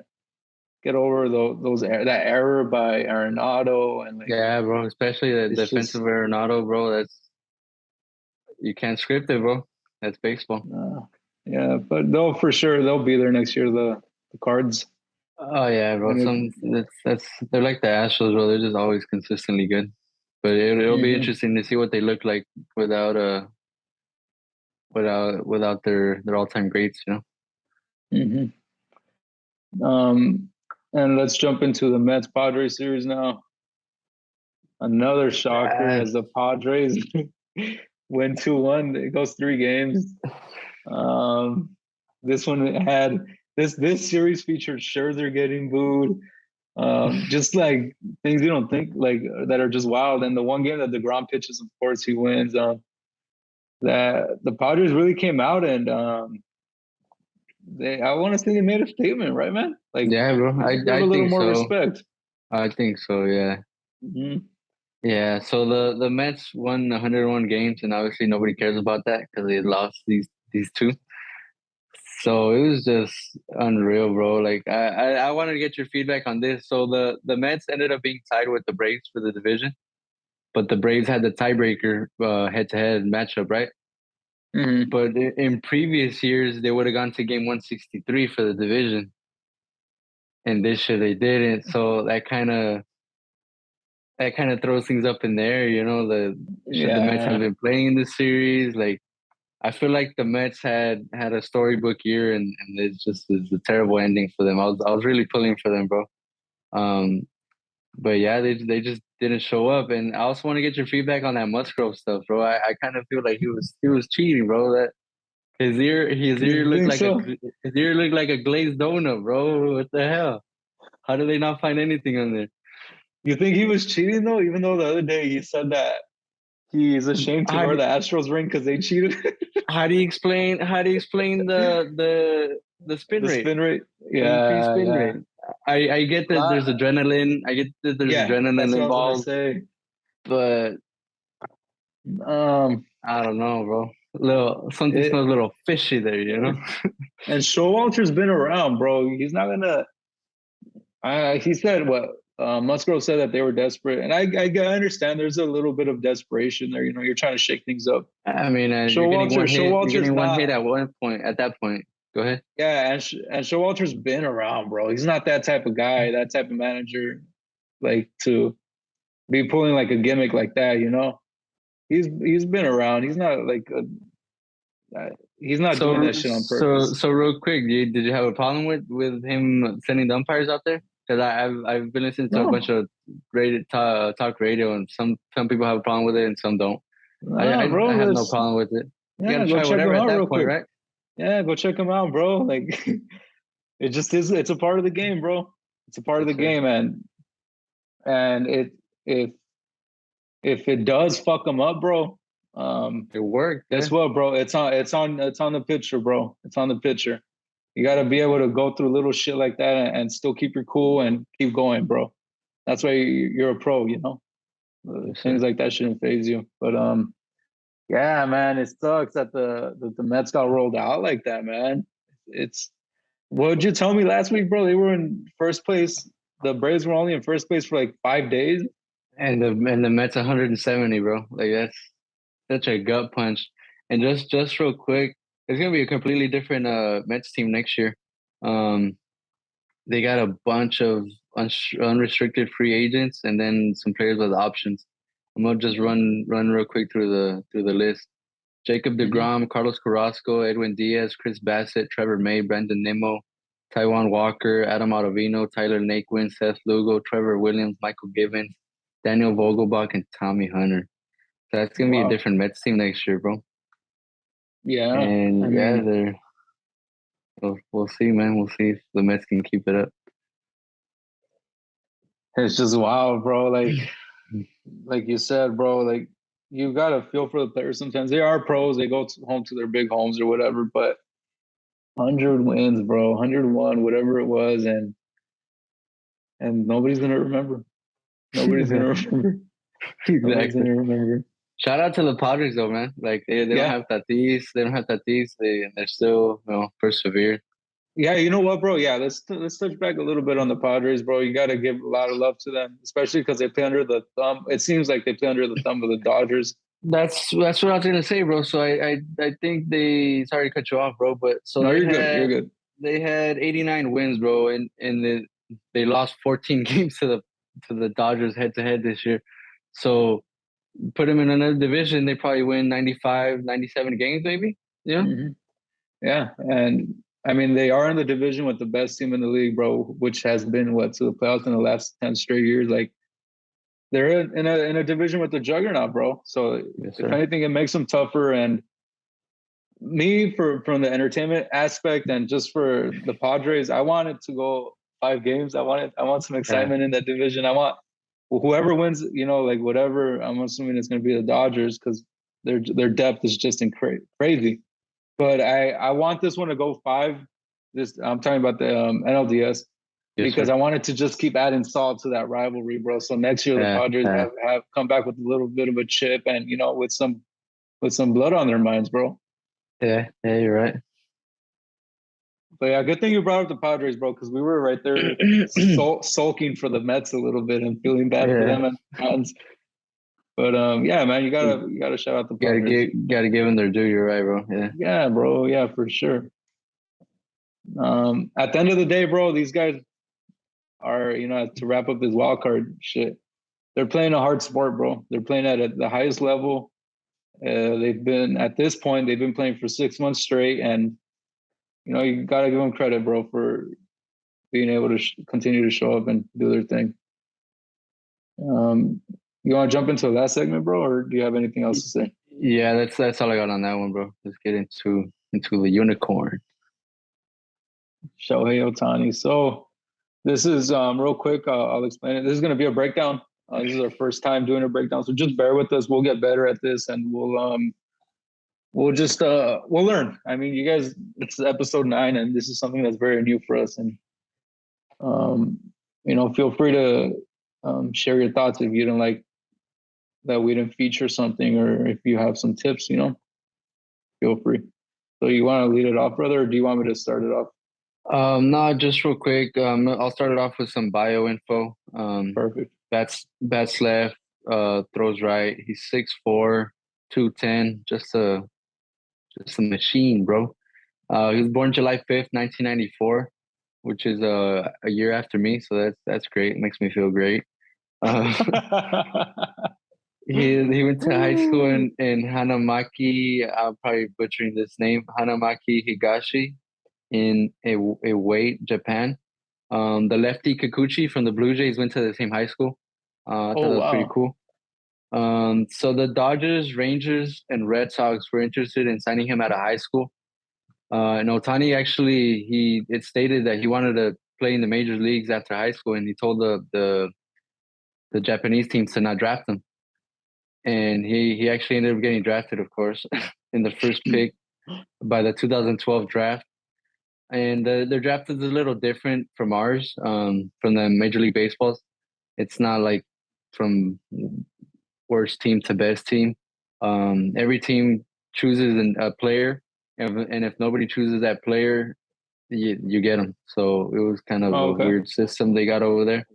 get over that error by Arenado and yeah, bro. Especially the defensive Arenado, bro. You can't script it, bro. That's baseball. Yeah, but for sure they'll be there next year. The Cards. Oh yeah, bro. They're like the Astros, bro. They're just always consistently good. But it'll be interesting to see what they look like without their all-time greats, you know. And let's jump into the Mets Padres series now. Another shocker as the Padres win 2-1. It goes 3 games. This one had this series featured Scherzer getting booed. Just like things you don't think like that are just wild. And the one game that DeGrom pitches, of course, he wins. That the Padres really came out and I want to say they made a statement, right, man? Like, yeah, bro. I a little think more so. respect. I think so. Yeah. Mm-hmm. Yeah. So the Mets won 101 games, and obviously nobody cares about that because they lost these 2. So it was just unreal, bro. Like I wanted to get your feedback on this. So the Mets ended up being tied with the Braves for the division, but the Braves had the tiebreaker head-to-head matchup, right? Mm-hmm. But in previous years, they would have gone to game 163 for the division, and this year they didn't. So that kind of throws things up in there, you know. Should the Mets have been playing in this series? Like, I feel like the Mets had a storybook year, and it's a terrible ending for them. I was really pulling for them, bro. But yeah, they just didn't show up. And I also want to get your feedback on that Musgrove stuff, bro. I kind of feel like he was cheating, bro. That his ear looked like a glazed donut, bro. What the hell? How do they not find anything on there? You think he was cheating though? Even though the other day he said that he's ashamed to wear the Astros ring because they cheated. How do you explain the spin rate? Spin rate? Increased spin rate. I get that there's adrenaline. I get that there's adrenaline involved. But I don't know, bro. Something smells a little fishy there, you know. And Showalter's been around, bro. He's not gonna. He said what Musgrove said that they were desperate, and I understand there's a little bit of desperation there. You know, you're trying to shake things up. I mean, you're getting one hit at that point. Go ahead. Yeah, and Showalter's been around, bro. He's not that type of guy, that type of manager, like to be pulling like a gimmick like that. You know, he's been around. He's not like he's not doing that shit on purpose. So real quick, did you have a problem with him sending the umpires out there? Because I've been listening to a bunch of talk radio, and some people have a problem with it and some don't. I have no problem with it. You gotta try whatever at that point, right? Yeah, go check them out, bro. Like, it just is. It's a part of the game, bro. It's a part of the game, and if it does fuck them up, bro, it worked. Guess what, bro? It's on the pitcher, bro. It's on the pitcher. You got to be able to go through little shit like that and still keep your cool and keep going, bro. That's why you're a pro, you know. Things like that shouldn't faze you. But Yeah, man, it sucks that the Mets got rolled out like that, man. It's what did you tell me last week, bro? They were in first place. The Braves were only in first place for like 5 days. And the Mets 170, bro. Like that's such a gut punch. And just real quick, it's gonna be a completely different Mets team next year. Um, they got a bunch of unrestricted free agents and then some players with options. I'm gonna just run real quick through the list. Jacob Mhm. deGrom, Carlos Carrasco, Edwin Diaz, Chris Bassett, Trevor May, Brandon Nimmo, Taiwan Walker, Adam Ottavino, Tyler Naquin, Seth Lugo, Trevor Williams, Michael Givens, Daniel Vogelbach, and Tommy Hunter. So that's gonna be a Wow. different Mets team next year, bro. Yeah. I And yeah, mean, we'll see, man. We'll see if the Mets can keep it up. it's just wild, bro. Like you said, bro, like you gotta feel for the players sometimes. They are pros, they go home to their big homes or whatever, but 100 wins, bro, 101, whatever it was, and nobody's gonna remember. Nobody's gonna remember. Nobody's Exactly. gonna remember. Shout out to the Padres though, man. Like they don't Yeah. have Tatis, they don't have Tatis. They're still persevere. Yeah, you know what, bro? Yeah, let's touch back a little bit on the Padres, bro. You got to give a lot of love to them, especially because they play under the thumb. It seems like they play under the thumb of the Dodgers. That's what I was gonna say, bro. So I think they sorry to cut you off, bro, but so No, they you're good. You're had good. they had 89 wins, bro, and they lost 14 games to the Dodgers head to head this year. So put them in another division, they probably win 95, 97 games, maybe. Yeah. Hmm. Yeah, and I mean they are in the division with the best team in the league, bro, which has been what to the playoffs in the last 10 straight years. Like they're in a division with the juggernaut, bro. So Yes, if sir. anything, it makes them tougher. And me for from the entertainment aspect and just for the Padres, I want it to go 5 games. I want some Yeah. excitement in that division. I want whoever wins, like whatever. I'm assuming it's going to be the Dodgers because their depth is just crazy. But I want this one to go five. This I'm talking about the NLDS Yes, because sir. I wanted to just keep adding salt to that rivalry, bro. So next year the Yeah. Padres Yeah. have come back with a little bit of a chip and with some blood on their minds, bro. Yeah. Yeah. You're right. But yeah, good thing you brought up the Padres, bro, because we were right there sulking for the Mets a little bit and feeling bad for Yeah. them and fans. But yeah, man, you gotta shout out the Padres. Gotta give them their due. You're right, bro. Yeah. Yeah, bro. Yeah, for sure. At the end of the day, bro, these guys are, to wrap up this wild card shit, they're playing a hard sport, bro. They're playing at the highest level. They've been at this point, they've been playing for 6 months straight, and you gotta give them credit, bro, for being able to continue to show up and do their thing. You want to jump into the last segment, bro, or do you have anything else to say? Yeah, that's all I got on that one, bro. Let's get into the unicorn. Shohei Ohtani. So this is real quick. I'll explain it. This is going to be a breakdown. This is our first time doing a breakdown, so just bear with us. We'll get better at this, and we'll just we'll learn. I mean, you guys, it's episode 9, and this is something that's very new for us. And um, feel free to share your thoughts if you don't like that we didn't feature something, or if you have some tips. Feel free. So you want to lead it off, brother, or do you want me to start it off? No, just real quick. I'll start it off with some bio info. Perfect. Bats left, throws right. He's 6'4", 210, just a machine, bro. He was born July 5th, 1994, which is a year after me, so that's great. It makes me feel great. Uh, he went to high school in Hanamaki. I'm probably butchering this name. Hanamaki Higashi in Iwate, Japan. The lefty Kikuchi from the Blue Jays went to the same high school. I thought Oh, that was pretty wow. cool. So the Dodgers, Rangers, and Red Sox were interested in signing him out of high school. And Ohtani actually, it stated that he wanted to play in the major leagues after high school, and he told the Japanese teams to not draft him. And he actually ended up getting drafted, of course, in the first pick by the 2012 draft. And their draft is a little different from ours, from the Major League Baseballs. It's not like from worst team to best team. Every team chooses a player, and if nobody chooses that player, you get them. So it was kind of Oh, a okay. weird system they got over there.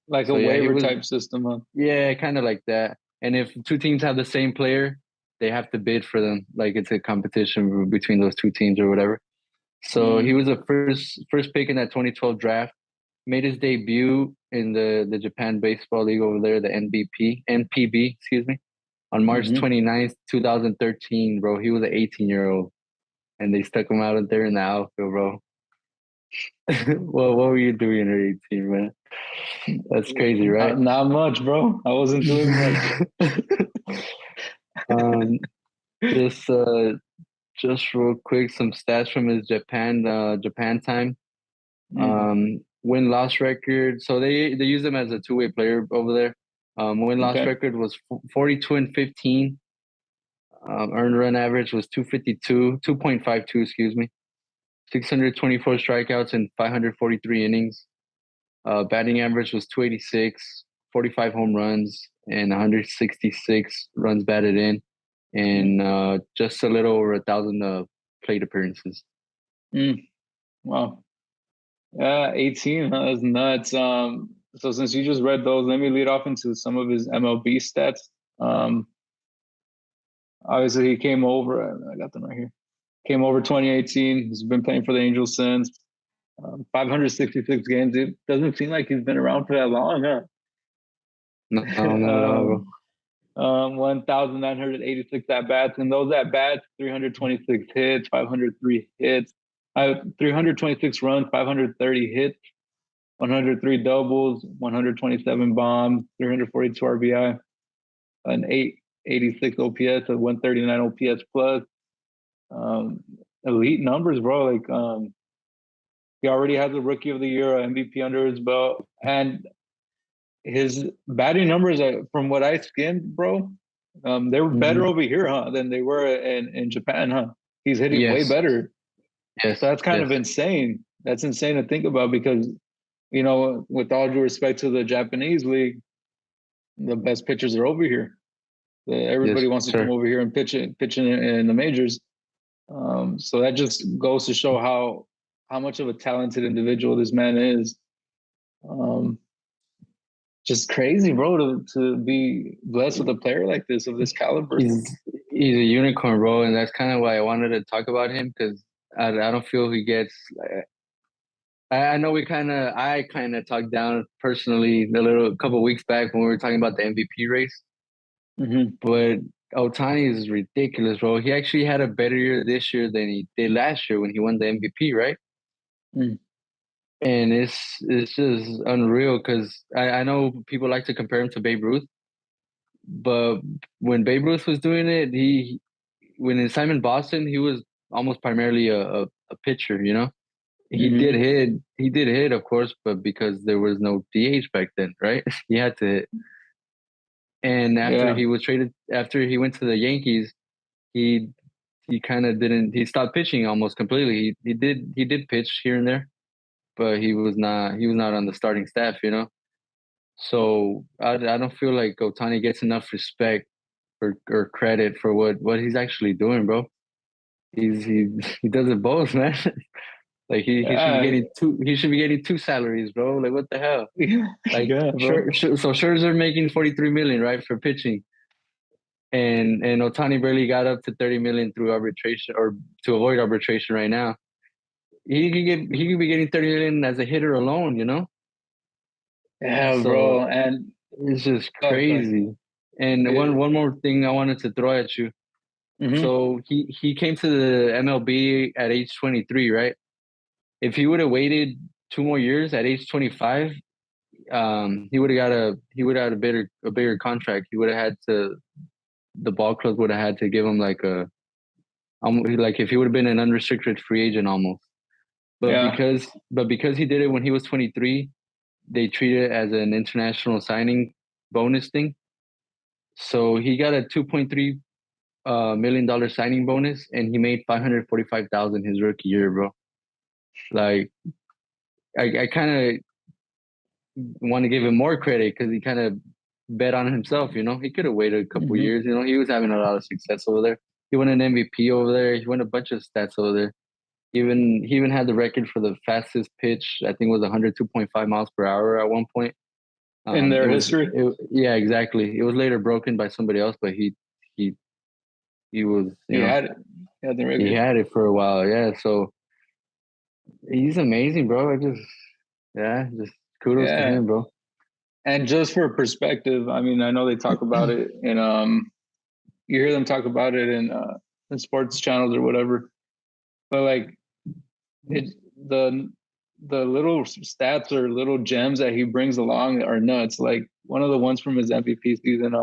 Like a So yeah, he waiver was type system, huh? yeah, kind of like that. And if two teams have the same player, they have to bid for them. Like it's a competition between those two teams or whatever. So he Mm, was the first pick in that 2012 draft. Made his debut in the Japan Baseball League over there, the NPB, excuse me, on March hmm 29th, 2013, bro. He was an 18-year-old and they stuck him out there in the outfield, bro. Well, what were you doing at 18, man? That's crazy, right? Not much, bro. I wasn't doing much. um, just just real quick, some stats from his Japan time. Mm, Win loss record. So they use him as a two-way player over there. Win loss okay. record was 42 and 15. Earned run average was 252, excuse me. 624 strikeouts and 543 innings. Batting average was 286, 45 home runs, and 166 runs batted in, and just a little over 1,000 plate appearances. Mm, wow. Yeah, 18, huh? That's nuts. So since you just read those, let me lead off into some of his MLB stats. Um, obviously he came over. I got them right here. Came over 2018. He's been playing for the Angels since. 566 games. It doesn't seem like he's been around for that long, huh? No, not at all, bro. 1,986 at bats, and those at bats, 326 hits, 503 hits, 326 runs, 530 hits, 103 doubles, 127 bombs, 342 RBI, an 886 OPS, a 139 OPS plus. Um, elite numbers, bro. Like he already has a Rookie of the Year, MVP under his belt, and his batting numbers, from what I skimmed, bro, they were better Mm-hmm. over here, huh, than they were in Japan, huh? He's hitting way Yes, better. So yes, that's kind of yes, insane. That's insane to think about because, with all due respect to the Japanese league, the best pitchers are over here. yes, Everybody wants to come sir. over here and pitch in the majors. So that just goes to show how much of a talented individual this man is. Um, just crazy, bro, to be blessed with a player like this of this caliber. He's he's a unicorn, bro, and that's kind of why I wanted to talk about him because I don't feel he gets. I know I kind of talked down personally a couple weeks back when we were talking about the MVP race, Mm-hmm. but Ohtani is ridiculous, bro. He actually had a better year this year than he did last year when he won the MVP, right? Mm. And it's just unreal because I know people like to compare him to Babe Ruth, but when Babe Ruth was doing it, when in Simon Boston, he was almost primarily a pitcher, you know. Mm-hmm. He did hit, of course, but because there was no DH back then, right? He had to hit. And Yeah. after he went to the Yankees, he he kind of didn't. He stopped pitching almost completely. He did pitch here and there, but he was not on the starting staff, you know. So I don't feel like Otani gets enough respect or credit for what he's actually doing, bro. He does it both, man. Like he should be Yeah. getting two salaries, bro. Like what the hell? Like Yeah, bro. so Scherzer making 43 million, right, for pitching, and Otani barely got up to 30 million through arbitration or to avoid arbitration right now. He could be getting 30 million as a hitter alone, you know. Yeah, So bro. And it's just okay. crazy. And one more thing I wanted to throw at you. Mm-hmm. So he came to the MLB at age 23, right? If he would have waited 2 more years at age 25, he would have had a bigger contract. He would have had to the ball club would have had to give him like if he would have been an unrestricted free agent almost. Yeah. But because he did it when he was 23, they treat it as an international signing bonus thing. So he got a 2.3 $1 million signing bonus, and he made 545,000 his rookie year, bro. Like I kind of want to give him more credit because he kind of bet on himself. He could have waited a couple Hmm. years. He was having a lot of success over there. He won an MVP over there. He won a bunch of stats over there. He even had the record for the fastest pitch. I think it was 102.5 miles per hour at one point. In It their was, history. yeah, exactly. It was later broken by somebody else, but he he was, He had it. He had the he record. had it for a while. Yeah, so he's amazing, bro. Just kudos to Yeah. him, bro. And just for perspective, I mean, I know they talk about it in you hear them talk about it in sports channels or whatever, but like it the little stats or little gems that he brings along are nuts. Like one of the ones from his MVP season,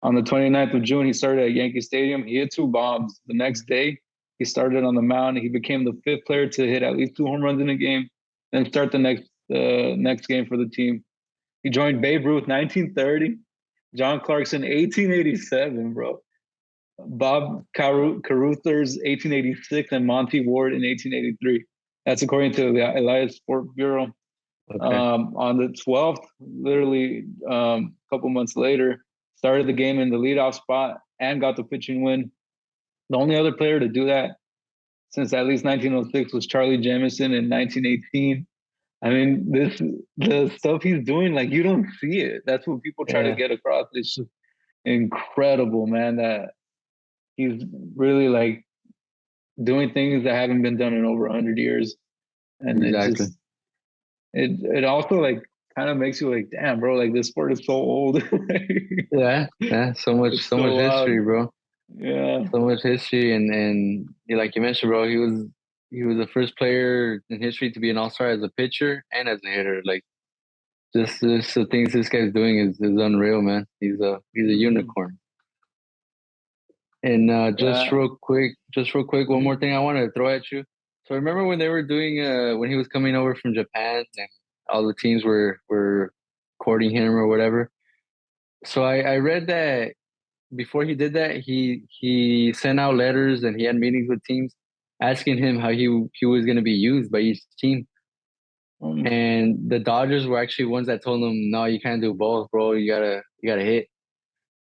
on the 29th of June, he started at Yankee Stadium. He hit two bombs. The next day, he started on the mound. He became the fifth player to hit at least two home runs in a game, then start the next game for the team. He joined Babe Ruth 1930, John Clarkson 1887, bro. Bob Caruthers 1886, and Monty Ward in 1883. That's according to the Elias Sport Bureau. Okay. On the 12th, literally a couple months later, started the game in the leadoff spot and got the pitching win. The only other player to do that since at least 1906 was Charlie Jamison in 1918. I mean, the stuff he's doing, like you don't see it. That's what people try to Yeah, get across. It's just incredible, man, that he's really like doing things that haven't been done in over 100 years. And it exactly. just it also like kind of makes you like, damn, bro, like this sport is so old. Yeah, yeah. So much, It's so much so history, wild. bro. Yeah. So much history, and like you mentioned, bro, he was the first player in history to be an all-star as a pitcher and as a hitter. Like just the things this guy's doing is unreal, man. He's a Mhm. unicorn. And Yeah. just real quick, one Mhm. more thing I wanted to throw at you. So remember when they were doing when he was coming over from Japan and all the teams were courting him or whatever. So I read that before he did that, he sent out letters and he had meetings with teams asking him how he was going to be used by each team. Um, And the Dodgers were actually ones that told him, "No, you can't do both, bro. You gotta hit."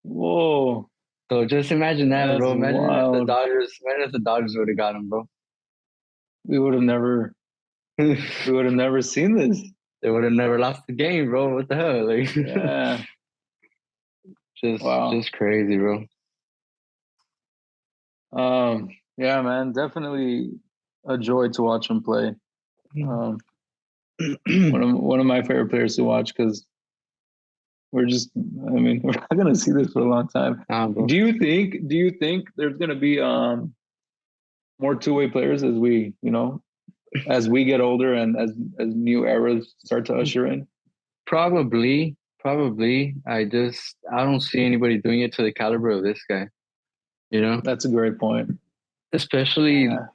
whoa. So just imagine that, That's bro. wild. Imagine if the Dodgers would have got him, bro. We would have never They we would have never seen this. would have never lost the game, bro. What the hell? Like, Yeah. Wow. just crazy, bro. Yeah, man, definitely a joy to watch him play. Um, one of my favorite players to watch because we're just, I mean, we're not gonna see this for a long time. Nah, bro. Do you think there's gonna be more two-way players as as we get older and as new eras start to usher in? Probably. I don't see anybody doing it to the caliber of this guy. You know, That's a great point. especially Yeah.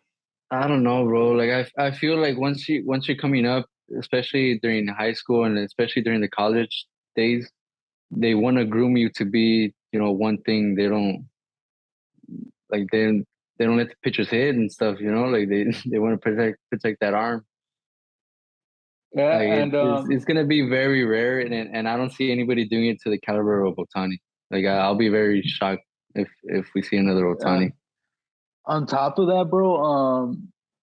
I don't know, bro. Like I feel like once you're coming up, especially during high school and especially during the college days, they want to groom you to be, one thing. They don't like they don't let the pitchers hit and stuff. Like they want to protect that arm. Yeah, Like and it's gonna be very rare, and I don't see anybody doing it to the caliber of Ohtani. Like I'll be very shocked if we see another uh, Ohtani. on top of that, bro,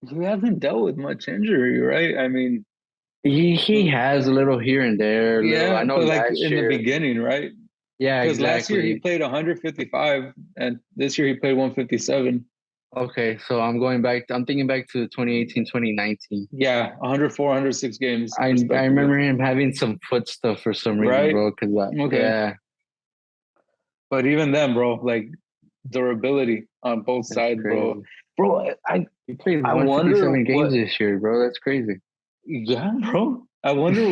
he hasn't dealt with much injury, right? I mean, He has a little here and there, a little. I yeah, know but like last in the year. beginning, right? Yeah, Because last year he exactly. played 155, and this year he played 157. Okay, so I'm thinking back to 2018, 2019. Yeah, 104, 106 games, I respectively. remember him having some foot stuff for some reason, Right? bro. Cause Okay. yeah, But even then, bro, like durability on both that's sides, bro. crazy. Bro, He played I wonder 157 games what. this year, bro. That's crazy. Yeah, bro. I wonder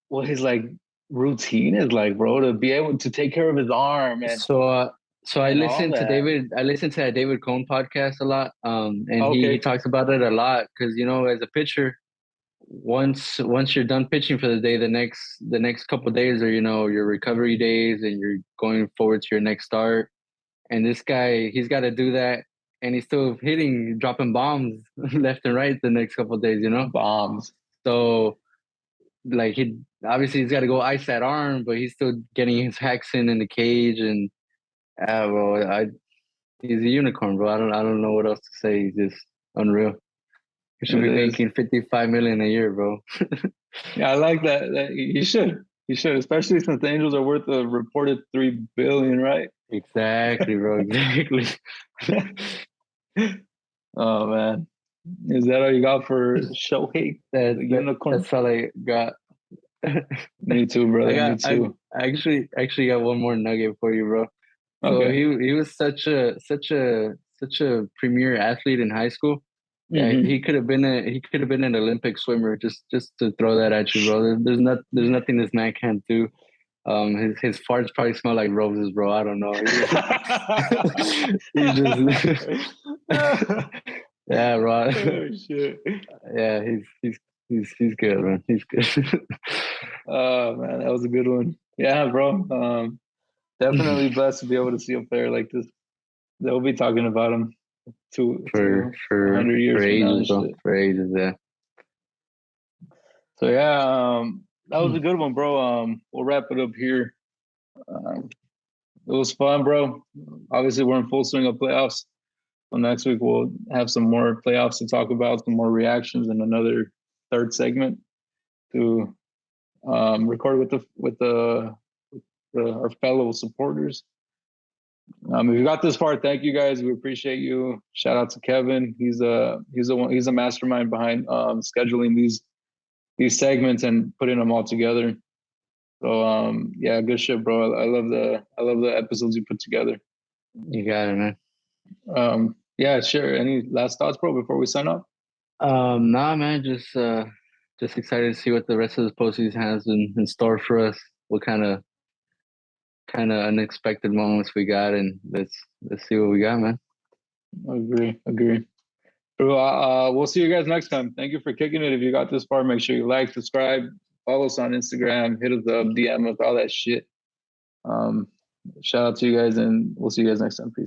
what his like routine is like, bro, to be able to take care of his arm So, so and all that. I listened to that David Cohn podcast a lot. And he Okay. talks about it a lot because as a pitcher, once you're done pitching for the day, the next couple of days are your recovery days, and you're going forward to your next start. And this guy, he's got to do that, and he's still dropping bombs left and right the next couple of days. Bombs. So like he obviously he's got to go ice that arm, but he's still getting his hacks in the cage, and bro, he's a unicorn, bro. I don't know what else to say. He's just unreal. He should It be is. making 55 million a year, bro. Yeah, I like that. He should. He should, especially since the Angels are worth a reported $3 billion, right? Exactly, bro. Exactly. Oh man, is that all you got for Shohei, That, the that unicorn? that's all I got. Me too, brother. Me I too. actually got one more nugget for you, bro. So Okay. he was such a premier athlete in high school. Yeah, Hmm. he could have been an Olympic swimmer. Just to throw that at you, bro. There's nothing this man can't do. His farts probably smell like roses, bro. I don't know. He just yeah, bro. Oh shit. Yeah, he's good, man. He's good. Oh man, that was a good one. Yeah, bro. Definitely blessed to be able to see a player like this. They'll be talking about him to a hundred For years from now ages, and bro. shit. For ages, yeah. So yeah, that was a good one, bro. We'll wrap it up here. Um, it was fun, bro. Obviously, we're in full swing of playoffs. So next week we'll have some more playoffs to talk about, some more reactions, and another third segment to record with our fellow supporters. If you got this far, thank you guys. We appreciate you. Shout out to Kevin. He's a mastermind behind scheduling these segments and putting them all together. So yeah, good shit, bro. I love the episodes you put together. You got it, man. Yeah, sure. Any last thoughts, bro, before we sign off? Nah, man, just excited to see what the rest of the postseason has in store for us. What kind of unexpected moments we got, and let's see what we got, man. Agree. Bro, we'll see you guys next time. Thank you for kicking it. If you got this far, make sure you like, subscribe, follow us on Instagram, hit us up, DM us, all that shit. Um, Shout out to you guys, and we'll see you guys next time. Peace.